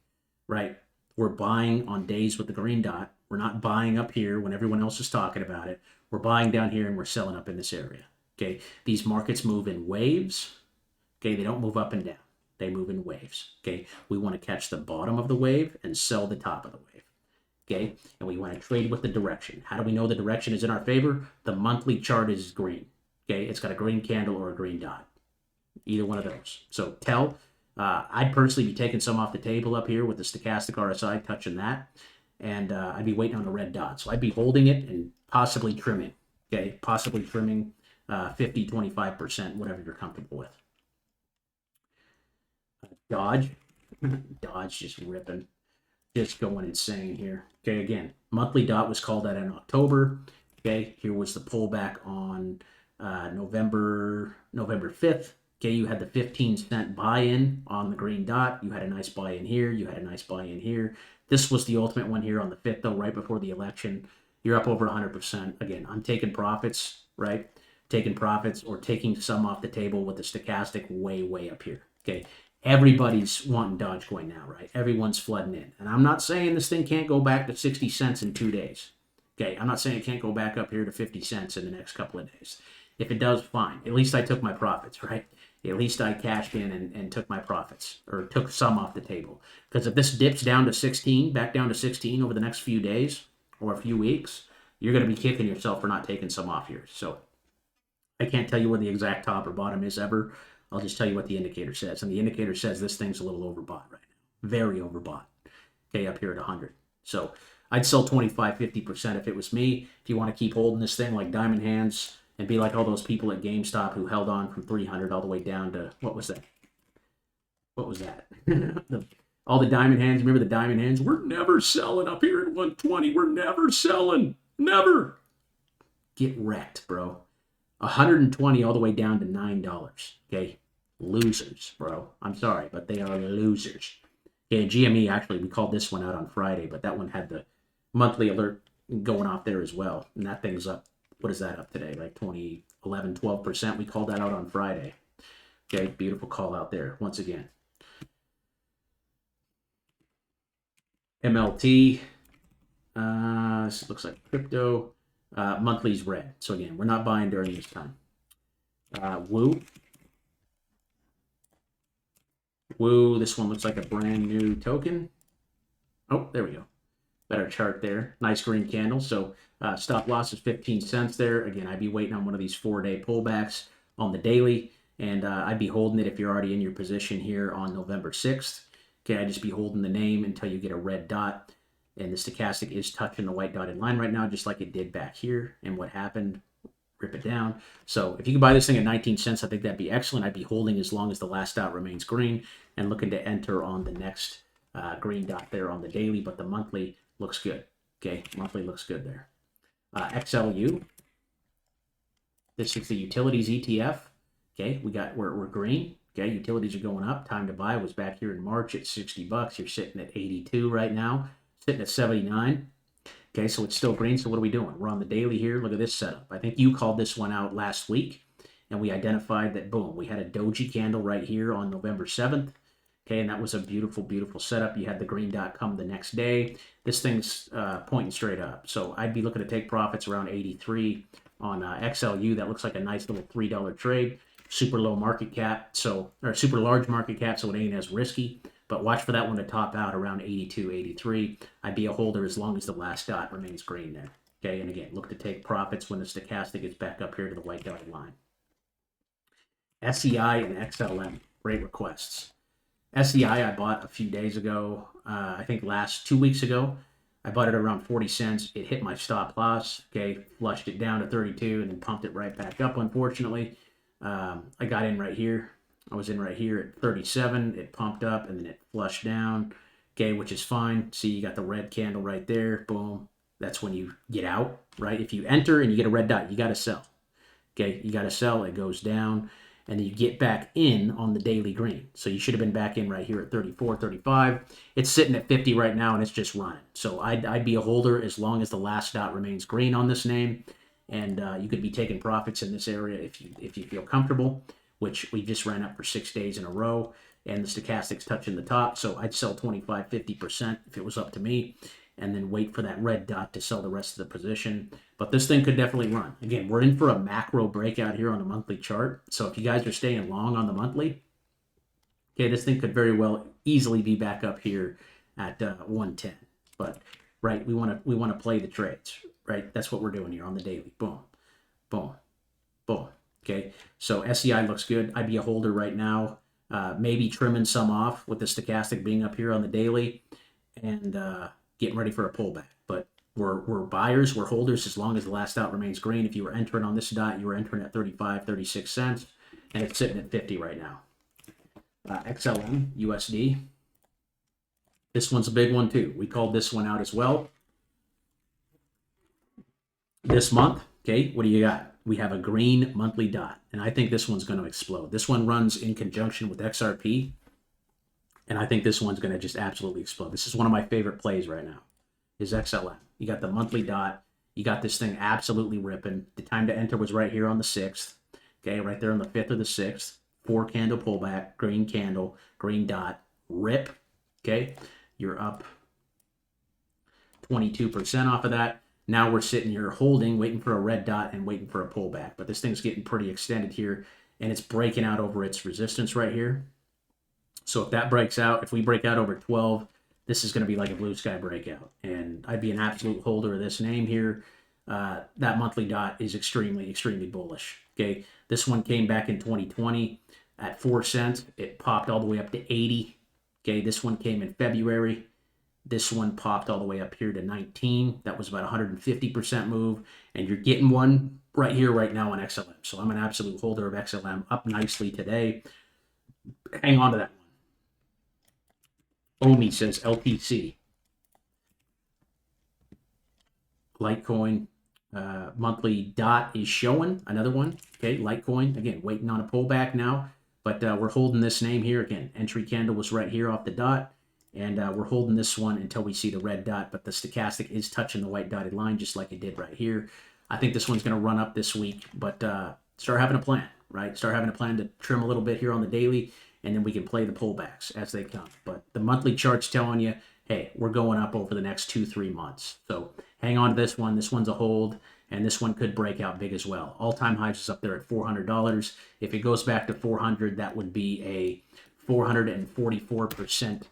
right? We're buying on days with the green dot. We're not buying up here when everyone else is talking about it. We're buying down here and we're selling up in this area. Okay, these markets move in waves. Okay, they don't move up and down. They move in waves. Okay, we want to catch the bottom of the wave and sell the top of the wave. Okay, and we want to trade with the direction. How do we know the direction is in our favor? The monthly chart is green. Okay, it's got a green candle or a green dot. Either one of those. So I'd personally be taking some off the table up here with the stochastic RSI, touching that, and I'd be waiting on a red dot. So I'd be holding it and possibly trimming. Okay, possibly trimming 50, 25%, whatever you're comfortable with. Dodge, Dodge just ripping, just going insane here. Okay, again, monthly dot was called out in October. Okay, here was the pullback on November 5th. Okay, you had the 15-cent buy-in on the green dot. You had a nice buy-in here. You had a nice buy-in here. This was the ultimate one here on the 5th, though, right before the election. You're up over 100%. Again, I'm taking profits, right? Taking profits or taking some off the table with the stochastic way, way up here. Okay, everybody's wanting Dogecoin now, right? Everyone's flooding in. And I'm not saying this thing can't go back to 60 cents in 2 days. Okay, I'm not saying it can't go back up here to 50 cents in the next couple of days. If it does, fine. At least I took my profits, right? At least I cashed in and took my profits, or took some off the table. Because if this dips down to 16, back down to 16 over the next few days or a few weeks, you're going to be kicking yourself for not taking some off here. So I can't tell you where the exact top or bottom is ever. I'll just tell you what the indicator says. And the indicator says this thing's a little overbought right now. Very overbought. Okay, up here at 100. So I'd sell 25, 50% if it was me. If you want to keep holding this thing like diamond hands and be like all those people at GameStop who held on from 300 all the way down to, what was that? What was that? All the diamond hands. Remember the diamond hands? We're never selling up here at 120. We're never selling. Never. Get wrecked, bro. 120 all the way down to $9. Okay? Losers, bro. I'm sorry, but they are losers. Okay, GME, actually, we called this one out on Friday, but that one had the monthly alert going off there as well. And that thing's up. What is that up today? Like 20, 11, 12%. We called that out on Friday. Okay, beautiful call out there once again. MLT. This looks like crypto. Monthly's red. So again, we're not buying during this time. Woo. Woo, this one looks like a brand new token. Oh, there we go. Better chart there. Nice green candle. So stop loss is 15 cents there. Again, I'd be waiting on one of these 4-day pullbacks on the daily. And I'd be holding it if you're already in your position here on November 6th. Okay, I'd just be holding the name until you get a red dot. And the stochastic is touching the white dotted line right now, just like it did back here. And what happened? Rip it down. So if you can buy this thing at 19 cents, I think that'd be excellent. I'd be holding as long as the last dot remains green and looking to enter on the next green dot there on the daily. But the monthly looks good. Okay, monthly looks good there. XLU. This is the utilities ETF. Okay, we're green. Okay, utilities are going up. Time to buy was back here in March at 60 bucks. You're sitting at 82 right now. Sitting at 79. Okay, so it's still green. So what are we doing? We're on the daily here. Look at this setup. I think you called this one out last week, and we identified that, boom, we had a doji candle right here on November 7th. Okay, and that was a beautiful, beautiful setup. You had the green dot come the next day. This thing's pointing straight up. So I'd be looking to take profits around 83 on XLU. That looks like a nice little $3 trade. super low market cap, or super large market cap, so it ain't as risky. But watch for that one to top out around 82, 83. I'd be a holder as long as the last dot remains green there. Okay, and again, look to take profits when the stochastic gets back up here to the white dotted line. SEI and XLM, great requests. SEI I bought a few days ago, I think 2 weeks ago. I bought it around 40 cents. It hit my stop loss, okay, flushed it down to 32 and then pumped it right back up, unfortunately. I got in right here. I was in right here at 37. It pumped up and then it flushed down, okay, which is fine. See, you got the red candle right there. Boom. That's when you get out, right? If you enter and you get a red dot, you got to sell. Okay, you got to sell. It goes down and then you get back in on the daily green. So you should have been back in right here at 34, 35. It's sitting at 50 right now and it's just running. So I'd be a holder as long as the last dot remains green on this name. And you could be taking profits in this area if you feel comfortable, which we just ran up for 6 days in a row. And the stochastic's touching the top. So I'd sell 25, 50% if it was up to me, and then wait for that red dot to sell the rest of the position. But this thing could definitely run. Again, we're in for a macro breakout here on the monthly chart. So if you guys are staying long on the monthly, okay, this thing could very well easily be back up here at 110. But right, we want to play the trades, right? That's what we're doing here on the daily. Boom, boom, boom. Okay, so SEI looks good. I'd be a holder right now. Maybe trimming some off with the stochastic being up here on the daily, and getting ready for a pullback. But we're buyers, we're holders as long as the last dot remains green. If you were entering on this dot, you were entering at 35, 36 cents, and it's sitting at 50 right now. XLM, USD. This one's a big one too. We called this one out as well. This month, okay, what do you got? We have a green monthly dot, and I think this one's going to explode. This one runs in conjunction with XRP, and I think this one's going to just absolutely explode. This is one of my favorite plays right now, is XLM. You got the monthly dot. You got this thing absolutely ripping. The time to enter was right here on the 6th, okay, right there on the 5th or the 6th. 4 candle pullback, green candle, green dot, rip, okay? You're up 22% off of that. Now we're sitting here holding, waiting for a red dot and waiting for a pullback. But this thing's getting pretty extended here, and it's breaking out over its resistance right here. So if that breaks out, if we break out over 12, this is going to be like a blue sky breakout. And I'd be an absolute holder of this name here. That monthly dot is extremely, extremely bullish. Okay, this one came back in 2020 at 4 cents. It popped all the way up to 80. Okay, this one came in February. This one popped all the way up here to 19. That was about 150% move. And you're getting one right here, right now on XLM. So I'm an absolute holder of XLM, up nicely today. Hang on to that one. Omi says LTC. Litecoin monthly dot is showing. Another one. Okay, Litecoin. Again, waiting on a pullback now. But we're holding this name here. Again, entry candle was right here off the dot. And we're holding this one until we see the red dot, but the stochastic is touching the white dotted line just like it did right here. I think this one's going to run up this week, but start having a plan, right? Start having a plan to trim a little bit here on the daily, and then we can play the pullbacks as they come. But the monthly chart's telling you, hey, we're going up over the next 2-3 months. So hang on to this one. This one's a hold, and this one could break out big as well. All-time highs is up there at $400. If it goes back to 400, that would be a 444%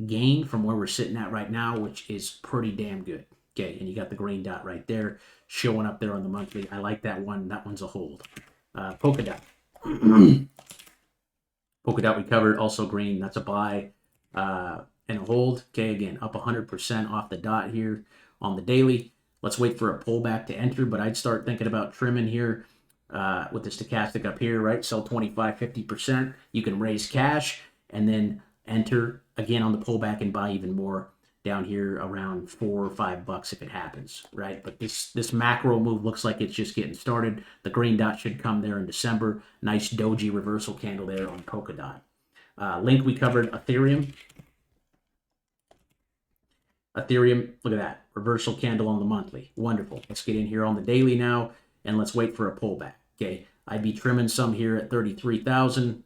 gain from where we're sitting at right now, which is pretty damn good. Okay, and you got the green dot right there showing up there on the monthly. I like that one. That one's a hold. Polkadot. Polkadot we covered, also green. That's a buy and a hold. Okay, again, up 100% off the dot here on the daily. Let's wait for a pullback to enter, but I'd start thinking about trimming here with the stochastic up here, right? Sell 25, 50%. You can raise cash and then enter again on the pullback and buy even more down here around $4 or $5 if it happens, right? But this macro move looks like it's just getting started. The green dot should come there in December. Nice doji reversal candle there on Polkadot. Link we covered Ethereum. Ethereum, look at that. Reversal candle on the monthly. Wonderful. Let's get in here on the daily now and let's wait for a pullback. Okay, I'd be trimming some here at 33,000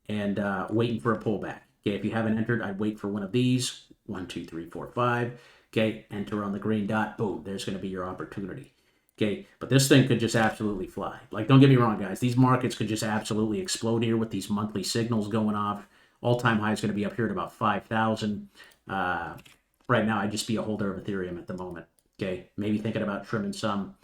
and waiting for a pullback. Okay, if you haven't entered, I'd wait for one of these. 1, 2, 3, 4, 5. Okay, enter on the green dot. Boom, there's going to be your opportunity. Okay, but this thing could just absolutely fly. Like, don't get me wrong, guys. These markets could just absolutely explode here with these monthly signals going off. All-time high is going to be up here at about 5,000. Right now, I'd just be a holder of Ethereum at the moment. Okay, maybe thinking about trimming some,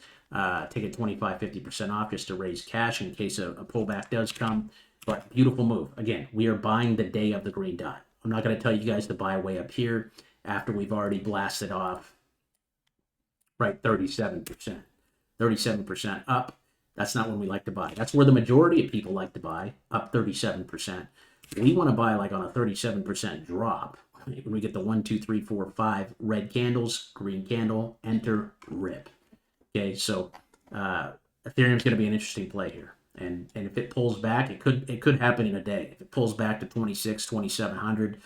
taking 25, 50% off just to raise cash in case a pullback does come. But beautiful move. Again, we are buying the day of the green dot. I'm not going to tell you guys to buy way up here after we've already blasted off, right, 37%. 37% up. That's not when we like to buy. That's where the majority of people like to buy, up 37%. We want to buy like on a 37% drop. When we get the 1, 2, 3, 4, 5 red candles, green candle, enter, rip. Okay, so Ethereum's going to be an interesting play here. And if it pulls back, it could happen in a day. If it pulls back to 26, 2,700,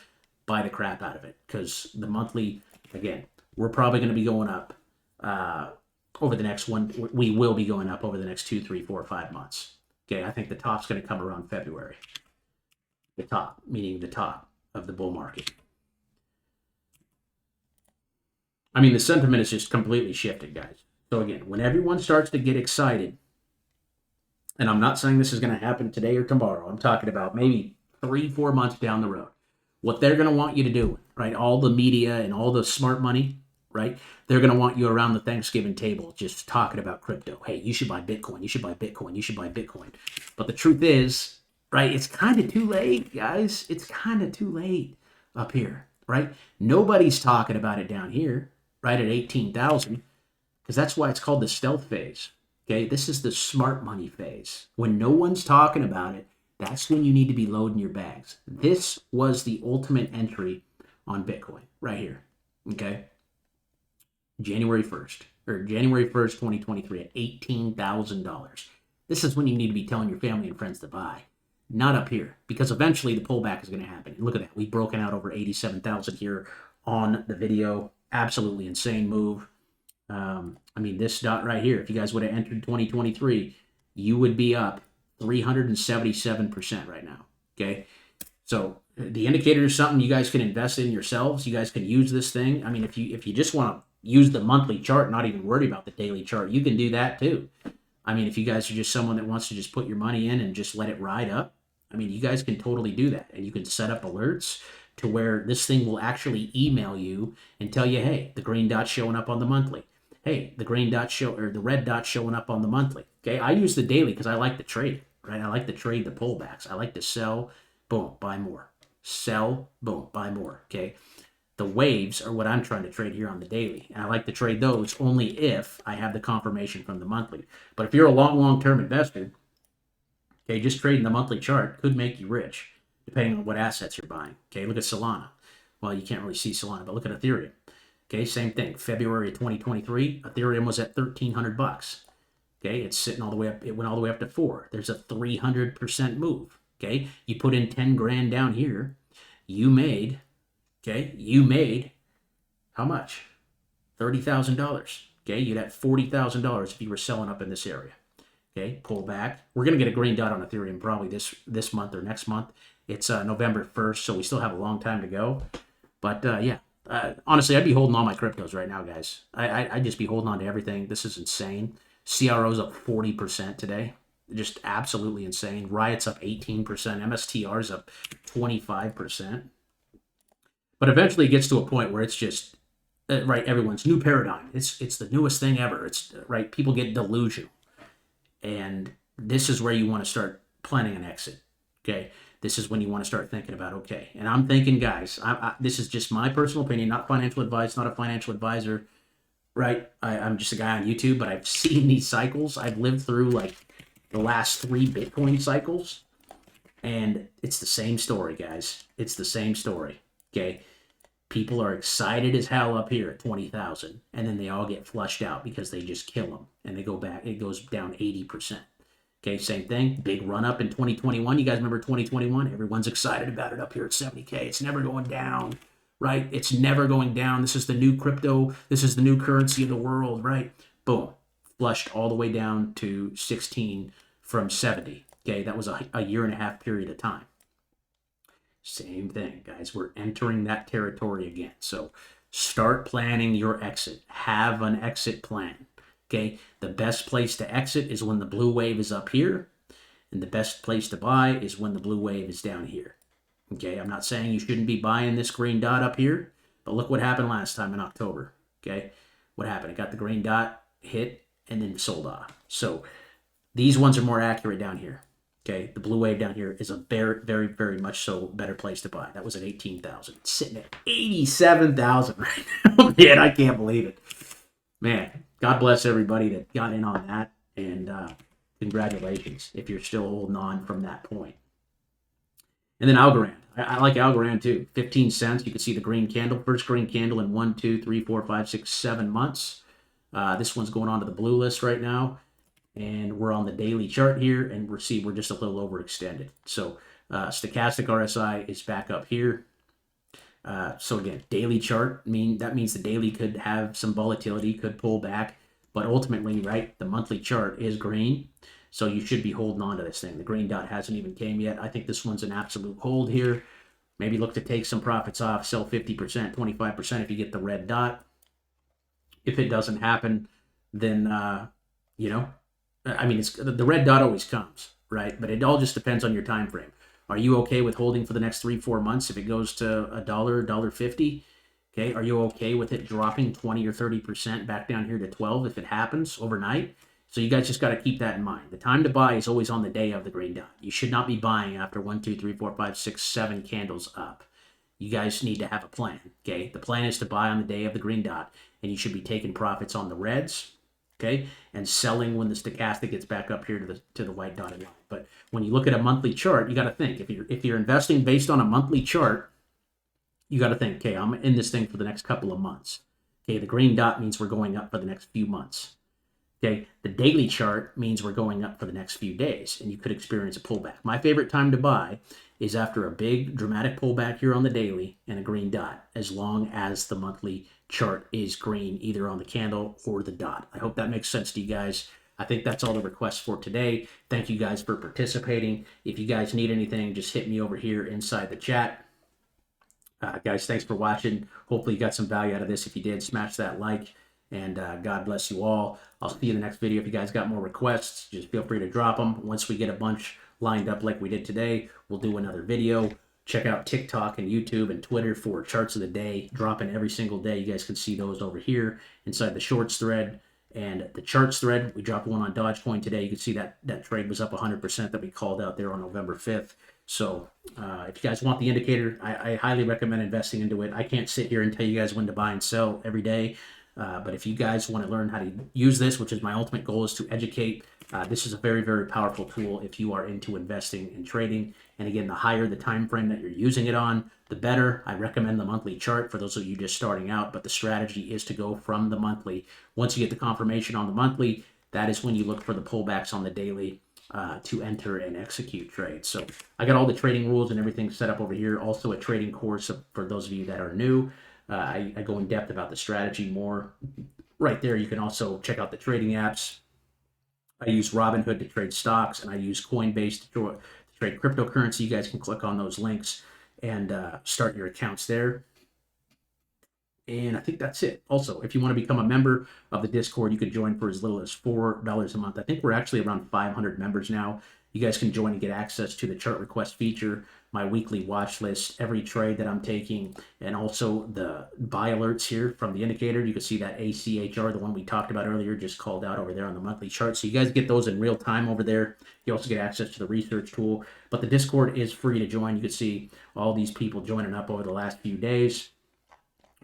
buy the crap out of it. Because the monthly, again, we're probably going to be going up over the next we will be going up over the next 2, 3, 4, 5 months. Okay, I think the top's going to come around February. The top, meaning the top of the bull market. I mean, the sentiment is just completely shifted, guys. So again, when everyone starts to get excited, and I'm not saying this is going to happen today or tomorrow, I'm talking about maybe 3, 4 months down the road, what they're going to want you to do, right? All the media and all the smart money, right? They're going to want you around the Thanksgiving table just talking about crypto. Hey, you should buy Bitcoin. You should buy Bitcoin. You should buy Bitcoin. But the truth is, right, it's kind of too late, guys. It's kind of too late up here, right? Nobody's talking about it down here, right, at 18,000, because that's why it's called the stealth phase. Okay, this is the smart money phase. When no one's talking about it, that's when you need to be loading your bags. This was the ultimate entry on Bitcoin right here. Okay, January 1st, 2023 at $18,000. This is when you need to be telling your family and friends to buy, not up here, because eventually the pullback is going to happen. And look at that. We've broken out over 87,000 here on the video. Absolutely insane move. I mean, this dot right here, if you guys would have entered 2023, you would be up 377% right now. Okay. So the indicator is something you guys can invest in yourselves. You guys can use this thing. I mean, if you just want to use the monthly chart, not even worry about the daily chart, you can do that too. I mean, if you guys are just someone that wants to just put your money in and just let it ride up, I mean, you guys can totally do that. And you can set up alerts to where this thing will actually email you and tell you, hey, the green dot's showing up on the monthly. Hey, the green dot or the red dot showing up on the monthly. Okay, I use the daily because I like to trade, right? I like to trade the pullbacks. I like to sell, boom, buy more. Sell, boom, buy more. Okay, the waves are what I'm trying to trade here on the daily, and I like to trade those only if I have the confirmation from the monthly. But if you're a long-term investor, okay, just trading the monthly chart could make you rich, depending on what assets you're buying. Okay, look at Solana. Well, you can't really see Solana, but look at Ethereum. Okay, same thing. February of 2023, Ethereum was at $1,300. Okay, it's sitting all the way up. It went all the way up to 4. There's a 300% move. Okay, you put in 10 grand down here, you made how much? $30,000. Okay, you'd have $40,000 if you were selling up in this area. Okay, pull back. We're gonna get a green dot on Ethereum probably this month or next month. It's November 1st, so we still have a long time to go. But yeah. Honestly, I'd be holding all my cryptos right now, guys. I'd just be holding on to everything. This is insane. CRO's up 40% today. Just absolutely insane. Riot's up 18%. MSTR's up 25%. But eventually it gets to a point where it's just, right, everyone's new paradigm. It's the newest thing ever. It's, right, people get delusional. And this is where you want to start planning an exit, okay? This is when you want to start thinking about, okay, and I'm thinking, guys, this is just my personal opinion, not financial advice, not a financial advisor, right? I'm just a guy on YouTube, but I've seen these cycles. I've lived through like the last 3 Bitcoin cycles, and it's the same story, guys. It's the same story, okay? People are excited as hell up here at 20,000, and then they all get flushed out because they just kill them, and they go back. It goes down 80%. Okay, same thing. Big run up in 2021. You guys remember 2021? Everyone's excited about it up here at 70K. It's never going down, right? It's never going down. This is the new crypto. This is the new currency of the world, right? Boom. Flushed all the way down to 16 from 70. Okay, that was a year and a half period of time. Same thing, guys. We're entering that territory again. So start planning your exit. Have an exit plan. Okay, the best place to exit is when the blue wave is up here, and the best place to buy is when the blue wave is down here. Okay, I'm not saying you shouldn't be buying this green dot up here, but look what happened last time in October. Okay, what happened? It got the green dot, hit, and then sold off. So these ones are more accurate down here. Okay, the blue wave down here is a very, very, very much so better place to buy. That was at 18,000. It's sitting at 87,000 right now. Man, I can't believe it. Man, God bless everybody that got in on that, and congratulations if you're still holding on from that point. And then Algorand. I like Algorand too. 15 cents. You can see the green candle. First green candle in 1, 2, 3, 4, 5, 6, 7 months. This one's going on to the blue list right now. And we're on the daily chart here, and we're just a little overextended. So stochastic RSI is back up here. So again, daily chart that means the daily could have some volatility, could pull back, but ultimately, right, the monthly chart is green. So you should be holding on to this thing. The green dot hasn't even came yet. I think this one's an absolute hold here. Maybe look to take some profits off, sell 50%, 25% if you get the red dot. If it doesn't happen, then, I mean, the red dot always comes, right? But it all just depends on your time frame. Are you okay with holding for the next 3-4 months if it goes to $1, $1.50? Okay, are you okay with it dropping 20 or 30% back down here to 12 if it happens overnight? So you guys just got to keep that in mind. The time to buy is always on the day of the green dot. You should not be buying after 1, 2, 3, 4, 5, 6, 7 candles up. You guys need to have a plan, okay? The plan is to buy on the day of the green dot, and you should be taking profits on the reds, okay, and selling when the stochastic gets back up here to the white dotted line. But when you look at a monthly chart, you got to think, if you're investing based on a monthly chart, you got to think, okay, I'm in this thing for the next couple of months. Okay, the green dot means we're going up for the next few months. Okay, the daily chart means we're going up for the next few days, and you could experience a pullback. My favorite time to buy is after a big dramatic pullback here on the daily and a green dot, as long as the monthly chart is green, either on the candle or the dot. I hope that makes sense to you guys. I think that's all the requests for today. Thank you guys for participating. If you guys need anything, just hit me over here inside the chat. Guys, thanks for watching. Hopefully you got some value out of this. If you did, smash that like. And God bless you all. I'll see you in the next video. If you guys got more requests, just feel free to drop them. Once we get a bunch lined up like we did today, we'll do another video. Check out TikTok and YouTube and Twitter for charts of the day, dropping every single day. You guys can see those over here inside the shorts thread and the charts thread. We dropped one on Dogecoin today. You can see that trade was up 100% that we called out there on November 5th. So if you guys want the indicator, I highly recommend investing into it. I can't sit here and tell you guys when to buy and sell every day. But if you guys want to learn how to use this, which is my ultimate goal, is to educate, this is a very, very powerful tool if you are into investing and trading. And again, the higher the time frame that you're using it on, the better. I recommend the monthly chart for those of you just starting out, but the strategy is to go from the monthly. Once you get the confirmation on the monthly, that is when you look for the pullbacks on the daily to enter and execute trades. So I got all the trading rules and everything set up over here. Also a trading course for those of you that are new. I go in depth about the strategy more. Right there, you can also check out the trading apps. I use Robinhood to trade stocks, and I use Coinbase to trade cryptocurrency. You guys can click on those links and start your accounts there. And I think that's it. Also, if you want to become a member of the Discord, you could join for as little as $4 a month. I think we're actually around 500 members now. You guys can join and get access to the chart request feature, my weekly watch list, every trade that I'm taking, and also the buy alerts here from the indicator. You can see that ACHR, the one we talked about earlier, just called out over there on the monthly chart. So you guys get those in real time over there. You also get access to the research tool. But the Discord is free to join. You can see all these people joining up over the last few days.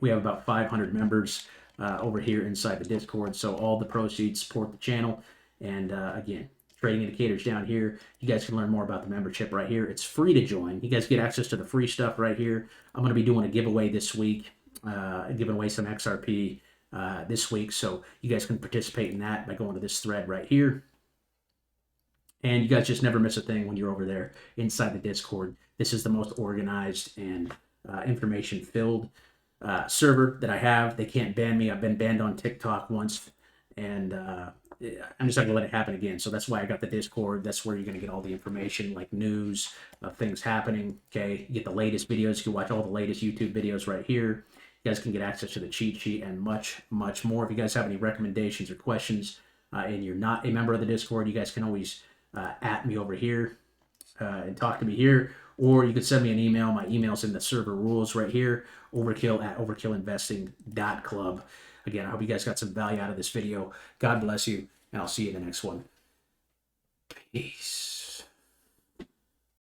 We have about 500 members over here inside the Discord. So all the proceeds support the channel. And again, trading indicators down here. You guys can learn more about the membership right here. It's free to join. You guys get access to the free stuff right here. I'm going to be doing a giveaway this week, giving away some XRP this week. So you guys can participate in that by going to this thread right here. And you guys just never miss a thing when you're over there inside the Discord. This is the most organized and information-filled server that I have. They can't ban me. I've been banned on TikTok once, and I'm just not gonna let it happen again. So that's why I got the Discord. That's where you're gonna get all the information, like news of things happening. Okay, you get the latest videos. You can watch all the latest YouTube videos right here. You guys can get access to the cheat sheet and much, much more. If you guys have any recommendations or questions and you're not a member of the Discord, you guys can always at me over here and talk to me here, or you can send me an email. My email's in the server rules right here, overkill@overkillinvesting.club. Again, I hope you guys got some value out of this video. God bless you, and I'll see you in the next one. Peace.